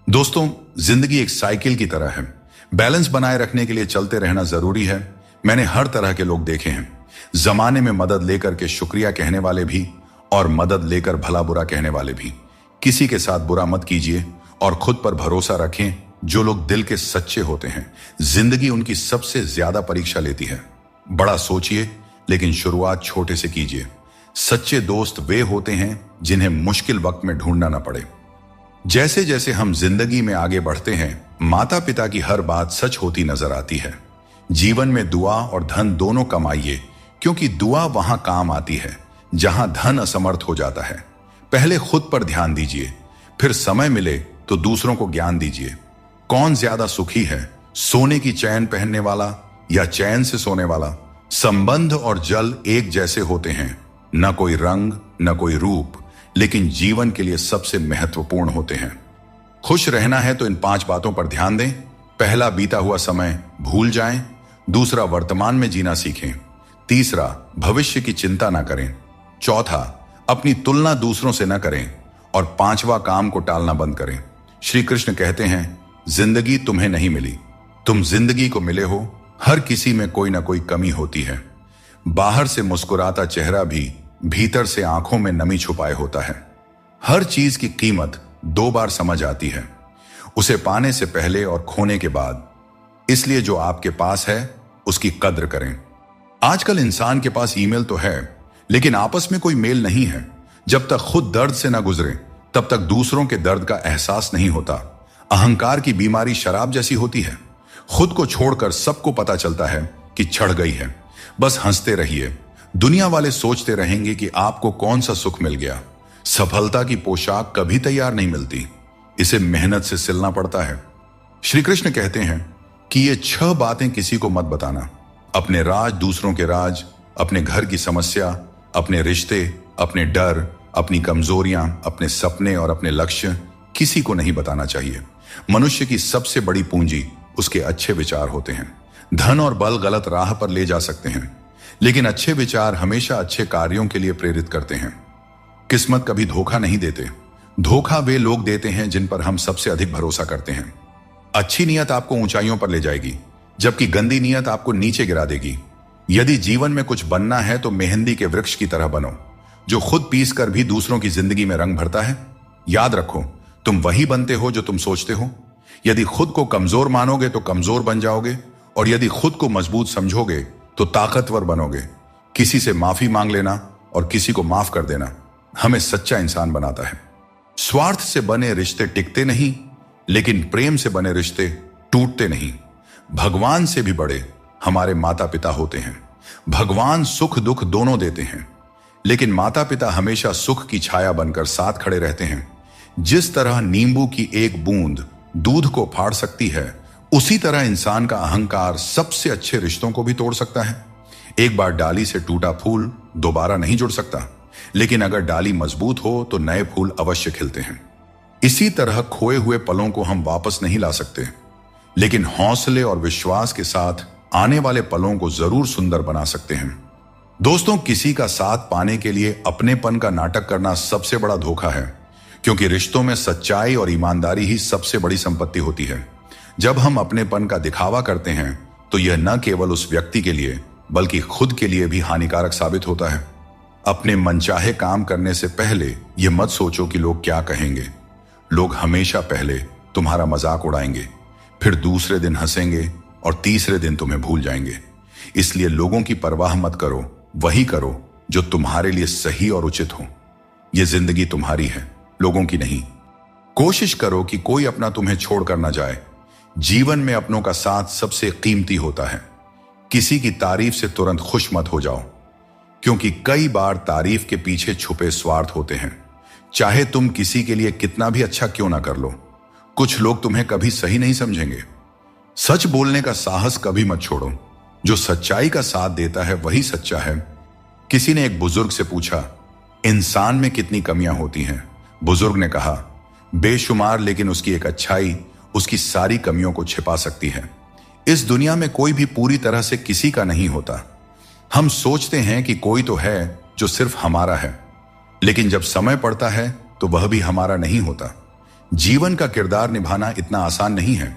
दोस्तों, जिंदगी एक साइकिल की तरह है। बैलेंस बनाए रखने के लिए चलते रहना जरूरी है। मैंने हर तरह के लोग देखे हैं, जमाने में मदद लेकर के शुक्रिया कहने वाले भी और मदद लेकर भला बुरा कहने वाले भी। किसी के साथ बुरा मत कीजिए और खुद पर भरोसा रखें। जो लोग दिल के सच्चे होते हैं, जिंदगी उनकी सबसे ज्यादा परीक्षा लेती है। बड़ा सोचिए, लेकिन शुरुआत छोटे से कीजिए। सच्चे दोस्त वे होते हैं जिन्हें मुश्किल वक्त में ढूंढना न पड़े। जैसे जैसे हम जिंदगी में आगे बढ़ते हैं, माता पिता की हर बात सच होती नजर आती है। जीवन में दुआ और धन दोनों कमाइए, क्योंकि दुआ वहां काम आती है जहां धन असमर्थ हो जाता है। पहले खुद पर ध्यान दीजिए, फिर समय मिले तो दूसरों को ज्ञान दीजिए। कौन ज्यादा सुखी है, सोने की चैन पहनने वाला या चैन से सोने वाला? संबंध और जल एक जैसे होते हैं, न कोई रंग न कोई रूप, लेकिन जीवन के लिए सबसे महत्वपूर्ण होते हैं। खुश रहना है तो इन 5 बातों पर ध्यान दें। पहला, बीता हुआ समय भूल जाएं। दूसरा, वर्तमान में जीना सीखें। तीसरा, भविष्य की चिंता ना करें। चौथा, अपनी तुलना दूसरों से न करें। और 5वां, काम को टालना बंद करें। श्री कृष्ण कहते हैं, जिंदगी तुम्हें नहीं मिली, तुम जिंदगी को मिले हो। हर किसी में कोई ना कोई कमी होती है। बाहर से मुस्कुराता चेहरा भी भीतर से आंखों में नमी छुपाए होता है। हर चीज की कीमत 2 बार समझ आती है, उसे पाने से पहले और खोने के बाद। इसलिए जो आपके पास है उसकी कद्र करें। आजकल इंसान के पास ईमेल तो है, लेकिन आपस में कोई मेल नहीं है। जब तक खुद दर्द से ना गुजरे तब तक दूसरों के दर्द का एहसास नहीं होता। अहंकार की बीमारी शराब जैसी होती है। खुद को छोड़कर सबको पता चलता है कि चढ़ गई है। बस हंसते रहिए। दुनिया वाले सोचते रहेंगे कि आपको कौन सा सुख मिल गया। सफलता की पोशाक कभी तैयार नहीं मिलती, इसे मेहनत से सिलना पड़ता है। श्री कृष्ण कहते हैं कि ये 6 बातें किसी को मत बताना। अपने राज, दूसरों के राज, अपने घर की समस्या, अपने रिश्ते, अपने डर, अपनी कमजोरियां, अपने सपने और अपने लक्ष्य किसी को नहीं बताना चाहिए। मनुष्य की सबसे बड़ी पूंजी उसके अच्छे विचार होते हैं। धन और बल गलत राह पर ले जा सकते हैं, लेकिन अच्छे विचार हमेशा अच्छे कार्यों के लिए प्रेरित करते हैं। किस्मत कभी धोखा नहीं देते। धोखा वे लोग देते हैं जिन पर हम सबसे अधिक भरोसा करते हैं। अच्छी नीयत आपको ऊंचाइयों पर ले जाएगी, जबकि गंदी नीयत आपको नीचे गिरा देगी। यदि जीवन में कुछ बनना है तो मेहंदी के वृक्ष की तरह बनो, जो खुद पीस कर भी दूसरों की जिंदगी में रंग भरता है। याद रखो, तुम वही बनते हो जो तुम सोचते हो। यदि खुद को कमजोर मानोगे तो कमजोर बन जाओगे, और यदि खुद को मजबूत समझोगे तो ताकतवर बनोगे। किसी से माफी मांग लेना और किसी को माफ कर देना हमें सच्चा इंसान बनाता है। स्वार्थ से बने रिश्ते टिकते नहीं, लेकिन प्रेम से बने रिश्ते टूटते नहीं। भगवान से भी बड़े हमारे माता पिता होते हैं। भगवान सुख दुख दोनों देते हैं, लेकिन माता पिता हमेशा सुख की छाया बनकर साथ खड़े रहते हैं। जिस तरह नींबू की एक बूंद दूध को फाड़ सकती है, उसी तरह इंसान का अहंकार सबसे अच्छे रिश्तों को भी तोड़ सकता है। एक बार डाली से टूटा फूल दोबारा नहीं जुड़ सकता, लेकिन अगर डाली मजबूत हो तो नए फूल अवश्य खिलते हैं। इसी तरह खोए हुए पलों को हम वापस नहीं ला सकते, लेकिन हौसले और विश्वास के साथ आने वाले पलों को जरूर सुंदर बना सकते हैं। दोस्तों, किसी का साथ पाने के लिए अपनेपन का नाटक करना सबसे बड़ा धोखा है, क्योंकि रिश्तों में सच्चाई और ईमानदारी ही सबसे बड़ी संपत्ति होती है। जब हम अपनेपन का दिखावा करते हैं तो यह न केवल उस व्यक्ति के लिए बल्कि खुद के लिए भी हानिकारक साबित होता है। अपने मनचाहे काम करने से पहले यह मत सोचो कि लोग क्या कहेंगे। लोग हमेशा पहले तुम्हारा मजाक उड़ाएंगे, फिर दूसरे दिन हंसेंगे और तीसरे दिन तुम्हें भूल जाएंगे। इसलिए लोगों की परवाह मत करो, वही करो जो तुम्हारे लिए सही और उचित हो। यह जिंदगी तुम्हारी है, लोगों की नहीं। कोशिश करो कि कोई अपना तुम्हें छोड़कर ना जाए। जीवन में अपनों का साथ सबसे कीमती होता है। किसी की तारीफ से तुरंत खुश मत हो जाओ, क्योंकि कई बार तारीफ के पीछे छुपे स्वार्थ होते हैं। चाहे तुम किसी के लिए कितना भी अच्छा क्यों ना कर लो, कुछ लोग तुम्हें कभी सही नहीं समझेंगे। सच बोलने का साहस कभी मत छोड़ो। जो सच्चाई का साथ देता है वही सच्चा है। किसी ने एक बुजुर्ग से पूछा, इंसान में कितनी कमियां होती हैं? बुजुर्ग ने कहा, बेशुमार, लेकिन उसकी एक अच्छाई उसकी सारी कमियों को छिपा सकती है। इस दुनिया में कोई भी पूरी तरह से किसी का नहीं होता। हम सोचते हैं कि कोई तो है जो सिर्फ हमारा है, लेकिन जब समय पड़ता है तो वह भी हमारा नहीं होता। जीवन का किरदार निभाना इतना आसान नहीं है।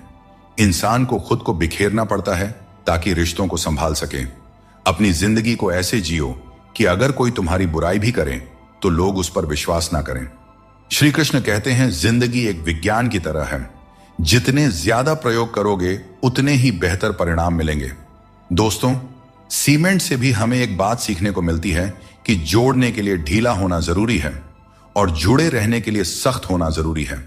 इंसान को खुद को बिखेरना पड़ता है ताकि रिश्तों को संभाल सके। अपनी जिंदगी को ऐसे जियो कि अगर कोई तुम्हारी बुराई भी करे तो लोग उस पर विश्वास ना करें। श्री कृष्ण कहते हैं, जिंदगी एक विज्ञान की तरह है। जितने ज्यादा प्रयोग करोगे उतने ही बेहतर परिणाम मिलेंगे। दोस्तों, सीमेंट से भी हमें एक बात सीखने को मिलती है कि जोड़ने के लिए ढीला होना जरूरी है और जुड़े रहने के लिए सख्त होना जरूरी है।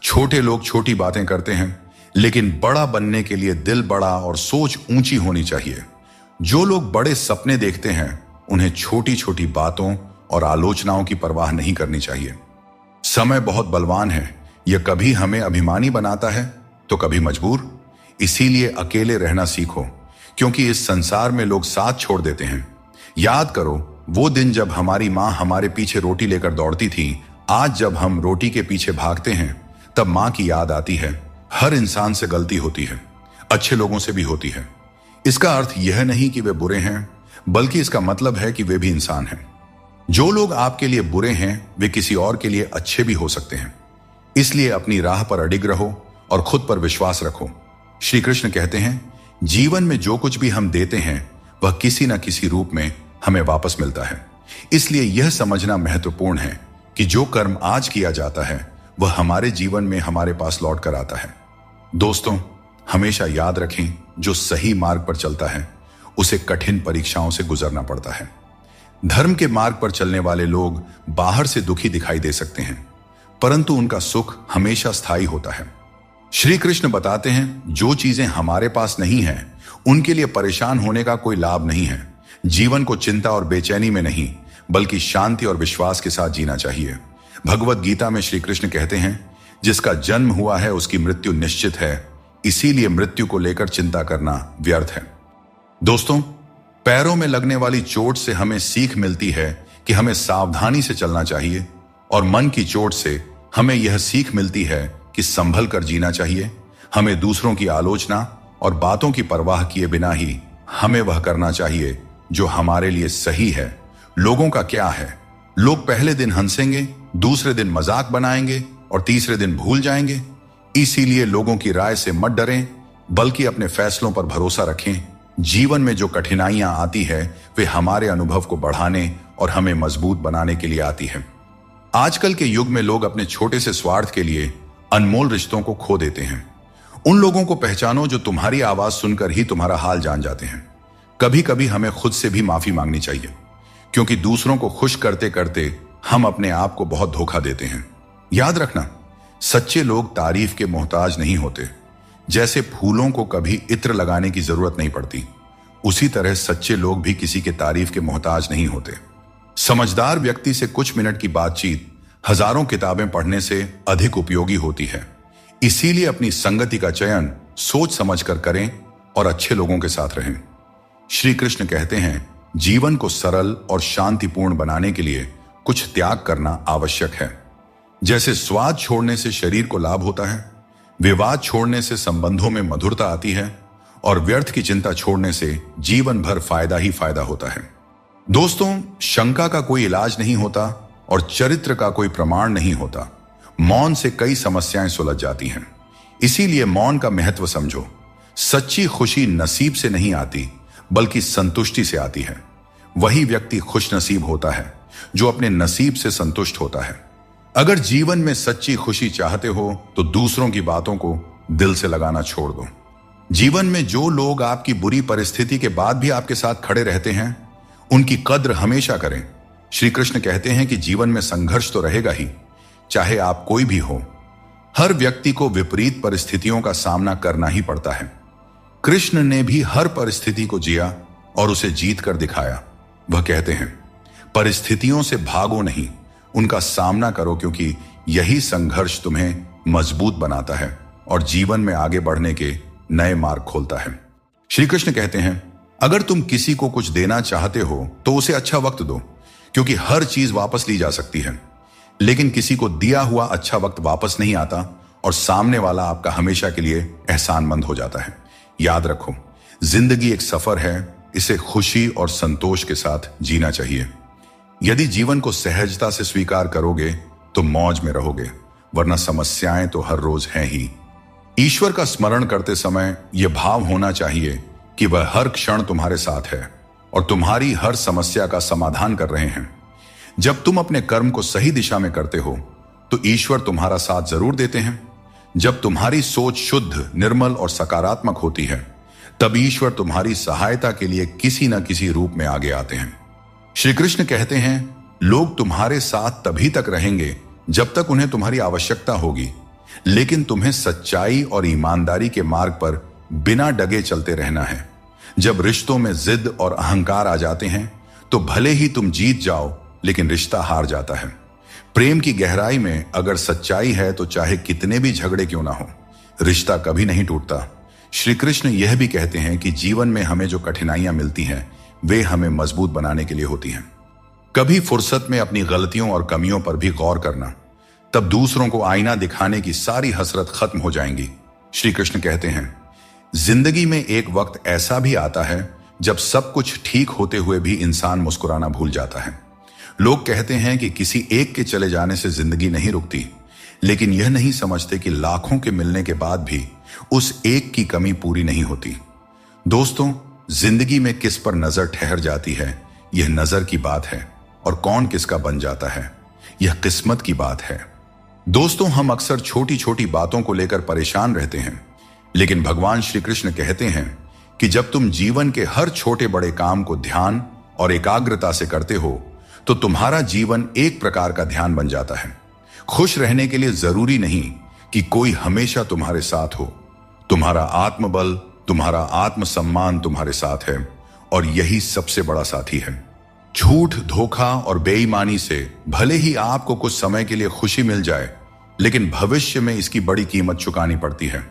छोटे लोग छोटी बातें करते हैं, लेकिन बड़ा बनने के लिए दिल बड़ा और सोच ऊंची होनी चाहिए। जो लोग बड़े सपने देखते हैं उन्हें छोटी छोटी बातों और आलोचनाओं की परवाह नहीं करनी चाहिए। समय बहुत बलवान है, यह कभी हमें अभिमानी बनाता है तो कभी मजबूर। इसीलिए अकेले रहना सीखो, क्योंकि इस संसार में लोग साथ छोड़ देते हैं। याद करो वो दिन जब हमारी माँ हमारे पीछे रोटी लेकर दौड़ती थी। आज जब हम रोटी के पीछे भागते हैं तब माँ की याद आती है। हर इंसान से गलती होती है, अच्छे लोगों से भी होती है। इसका अर्थ यह नहीं कि वे बुरे हैं, बल्कि इसका मतलब है कि वे भी इंसान हैं। जो लोग आपके लिए बुरे हैं वे किसी और के लिए अच्छे भी हो सकते हैं। इसलिए अपनी राह पर अडिग रहो और खुद पर विश्वास रखो। श्री कृष्ण कहते हैं, जीवन में जो कुछ भी हम देते हैं वह किसी न किसी रूप में हमें वापस मिलता है। इसलिए यह समझना महत्वपूर्ण है कि जो कर्म आज किया जाता है वह हमारे जीवन में हमारे पास लौट कर आता है। दोस्तों, हमेशा याद रखें, जो सही मार्ग पर चलता है उसे कठिन परीक्षाओं से गुजरना पड़ता है। धर्म के मार्ग पर चलने वाले लोग बाहर से दुखी दिखाई दे सकते हैं, परंतु उनका सुख हमेशा स्थायी होता है। श्री कृष्ण बताते हैं, जो चीजें हमारे पास नहीं हैं उनके लिए परेशान होने का कोई लाभ नहीं है। जीवन को चिंता और बेचैनी में नहीं, बल्कि शांति और विश्वास के साथ जीना चाहिए। भगवत गीता में श्री कृष्ण कहते हैं, जिसका जन्म हुआ है उसकी मृत्यु निश्चित है, इसीलिए मृत्यु को लेकर चिंता करना व्यर्थ है। दोस्तों, पैरों में लगने वाली चोट से हमें सीख मिलती है कि हमें सावधानी से चलना चाहिए, और मन की चोट से हमें यह सीख मिलती है कि संभल कर जीना चाहिए। हमें दूसरों की आलोचना और बातों की परवाह किए बिना ही हमें वह करना चाहिए जो हमारे लिए सही है। लोगों का क्या है, लोग पहले दिन हंसेंगे, दूसरे दिन मजाक बनाएंगे और तीसरे दिन भूल जाएंगे। इसीलिए लोगों की राय से मत डरें, बल्कि अपने फैसलों पर भरोसा रखें। जीवन में जो कठिनाइयां आती है वे हमारे अनुभव को बढ़ाने और हमें मजबूत बनाने के लिए आती है। आजकल के युग में लोग अपने छोटे से स्वार्थ के लिए अनमोल रिश्तों को खो देते हैं। उन लोगों को पहचानो जो तुम्हारी आवाज सुनकर ही तुम्हारा हाल जान जाते हैं। कभी कभी हमें खुद से भी माफी मांगनी चाहिए, क्योंकि दूसरों को खुश करते करते हम अपने आप को बहुत धोखा देते हैं। याद रखना, सच्चे लोग तारीफ के मोहताज नहीं होते। जैसे फूलों को कभी इत्र लगाने की जरूरत नहीं पड़ती, उसी तरह सच्चे लोग भी किसी के तारीफ के मोहताज नहीं होते। समझदार व्यक्ति से कुछ मिनट की बातचीत हजारों किताबें पढ़ने से अधिक उपयोगी होती है। इसीलिए अपनी संगति का चयन सोच समझकर करें और अच्छे लोगों के साथ रहें। श्री कृष्ण कहते हैं, जीवन को सरल और शांतिपूर्ण बनाने के लिए कुछ त्याग करना आवश्यक है। जैसे स्वाद छोड़ने से शरीर को लाभ होता है, विवाद छोड़ने से संबंधों में मधुरता आती है और व्यर्थ की चिंता छोड़ने से जीवन भर फायदा ही फायदा होता है। दोस्तों, शंका का कोई इलाज नहीं होता और चरित्र का कोई प्रमाण नहीं होता। मौन से कई समस्याएं सुलझ जाती हैं। इसीलिए मौन का महत्व समझो। सच्ची खुशी नसीब से नहीं आती, बल्कि संतुष्टि से आती है। वही व्यक्ति खुश नसीब होता है जो अपने नसीब से संतुष्ट होता है। अगर जीवन में सच्ची खुशी चाहते हो तो दूसरों की बातों को दिल से लगाना छोड़ दो। जीवन में जो लोग आपकी बुरी परिस्थिति के बाद भी आपके साथ खड़े रहते हैं, उनकी कद्र हमेशा करें। श्री कृष्ण कहते हैं कि जीवन में संघर्ष तो रहेगा ही, चाहे आप कोई भी हो। हर व्यक्ति को विपरीत परिस्थितियों का सामना करना ही पड़ता है। कृष्ण ने भी हर परिस्थिति को जिया और उसे जीत कर दिखाया। वह कहते हैं, परिस्थितियों से भागो नहीं, उनका सामना करो, क्योंकि यही संघर्ष तुम्हें मजबूत बनाता है और जीवन में आगे बढ़ने के नए मार्ग खोलता है। श्री कृष्ण कहते हैं, अगर तुम किसी को कुछ देना चाहते हो तो उसे अच्छा वक्त दो, क्योंकि हर चीज वापस ली जा सकती है। लेकिन किसी को दिया हुआ अच्छा वक्त वापस नहीं आता और सामने वाला आपका हमेशा के लिए एहसानमंद हो जाता है। याद रखो, जिंदगी एक सफर है, इसे खुशी और संतोष के साथ जीना चाहिए। यदि जीवन को सहजता से स्वीकार करोगे तो मौज में रहोगे, वरना समस्याएं तो हर रोज हैं ही। ईश्वर का स्मरण करते समय यह भाव होना चाहिए कि वह हर क्षण तुम्हारे साथ है और तुम्हारी हर समस्या का समाधान कर रहे हैं। जब तुम अपने कर्म को सही दिशा में करते हो तो ईश्वर तुम्हारा साथ जरूर देते हैं। जब तुम्हारी सोच शुद्ध, निर्मल और सकारात्मक होती है, तब ईश्वर तुम्हारी सहायता के लिए किसी न किसी रूप में आगे आते हैं। श्री कृष्ण कहते हैं, लोग तुम्हारे साथ तभी तक रहेंगे जब तक उन्हें तुम्हारी आवश्यकता होगी, लेकिन तुम्हें सच्चाई और ईमानदारी के मार्ग पर बिना डगे चलते रहना है। जब रिश्तों में जिद और अहंकार आ जाते हैं तो भले ही तुम जीत जाओ, लेकिन रिश्ता हार जाता है। प्रेम की गहराई में अगर सच्चाई है तो चाहे कितने भी झगड़े क्यों ना हो, रिश्ता कभी नहीं टूटता। श्री कृष्ण यह भी कहते हैं कि जीवन में हमें जो कठिनाइयां मिलती हैं, वे हमें मजबूत बनाने के लिए होती हैं। कभी फुर्सत में अपनी गलतियों और कमियों पर भी गौर करना, तब दूसरों को आईना दिखाने की सारी हसरत खत्म हो जाएंगी। श्री कृष्ण कहते हैं, जिंदगी में एक वक्त ऐसा भी आता है जब सब कुछ ठीक होते हुए भी इंसान मुस्कुराना भूल जाता है। लोग कहते हैं कि किसी एक के चले जाने से जिंदगी नहीं रुकती, लेकिन यह नहीं समझते कि लाखों के मिलने के बाद भी उस एक की कमी पूरी नहीं होती। दोस्तों, जिंदगी में किस पर नजर ठहर जाती है, यह नजर की बात है, और कौन किसका बन जाता है, यह किस्मत की बात है। दोस्तों, हम अक्सर छोटी छोटी बातों को लेकर परेशान रहते हैं, लेकिन भगवान श्री कृष्ण कहते हैं कि जब तुम जीवन के हर छोटे बड़े काम को ध्यान और एकाग्रता से करते हो तो तुम्हारा जीवन एक प्रकार का ध्यान बन जाता है। खुश रहने के लिए जरूरी नहीं कि कोई हमेशा तुम्हारे साथ हो। तुम्हारा आत्मबल, तुम्हारा आत्मसम्मान तुम्हारे साथ है, और यही सबसे बड़ा साथी है। झूठ, धोखा और बेईमानी से भले ही आपको कुछ समय के लिए खुशी मिल जाए, लेकिन भविष्य में इसकी बड़ी कीमत चुकानी पड़ती है।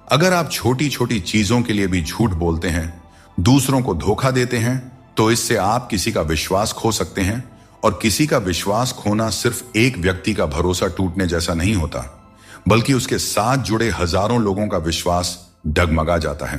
अगर आप छोटी छोटी चीजों के लिए भी झूठ बोलते हैं, दूसरों को धोखा देते हैं, तो इससे आप किसी का विश्वास खो सकते हैं, और किसी का विश्वास खोना सिर्फ एक व्यक्ति का भरोसा टूटने जैसा नहीं होता, बल्कि उसके साथ जुड़े हजारों लोगों का विश्वास डगमगा जाता है।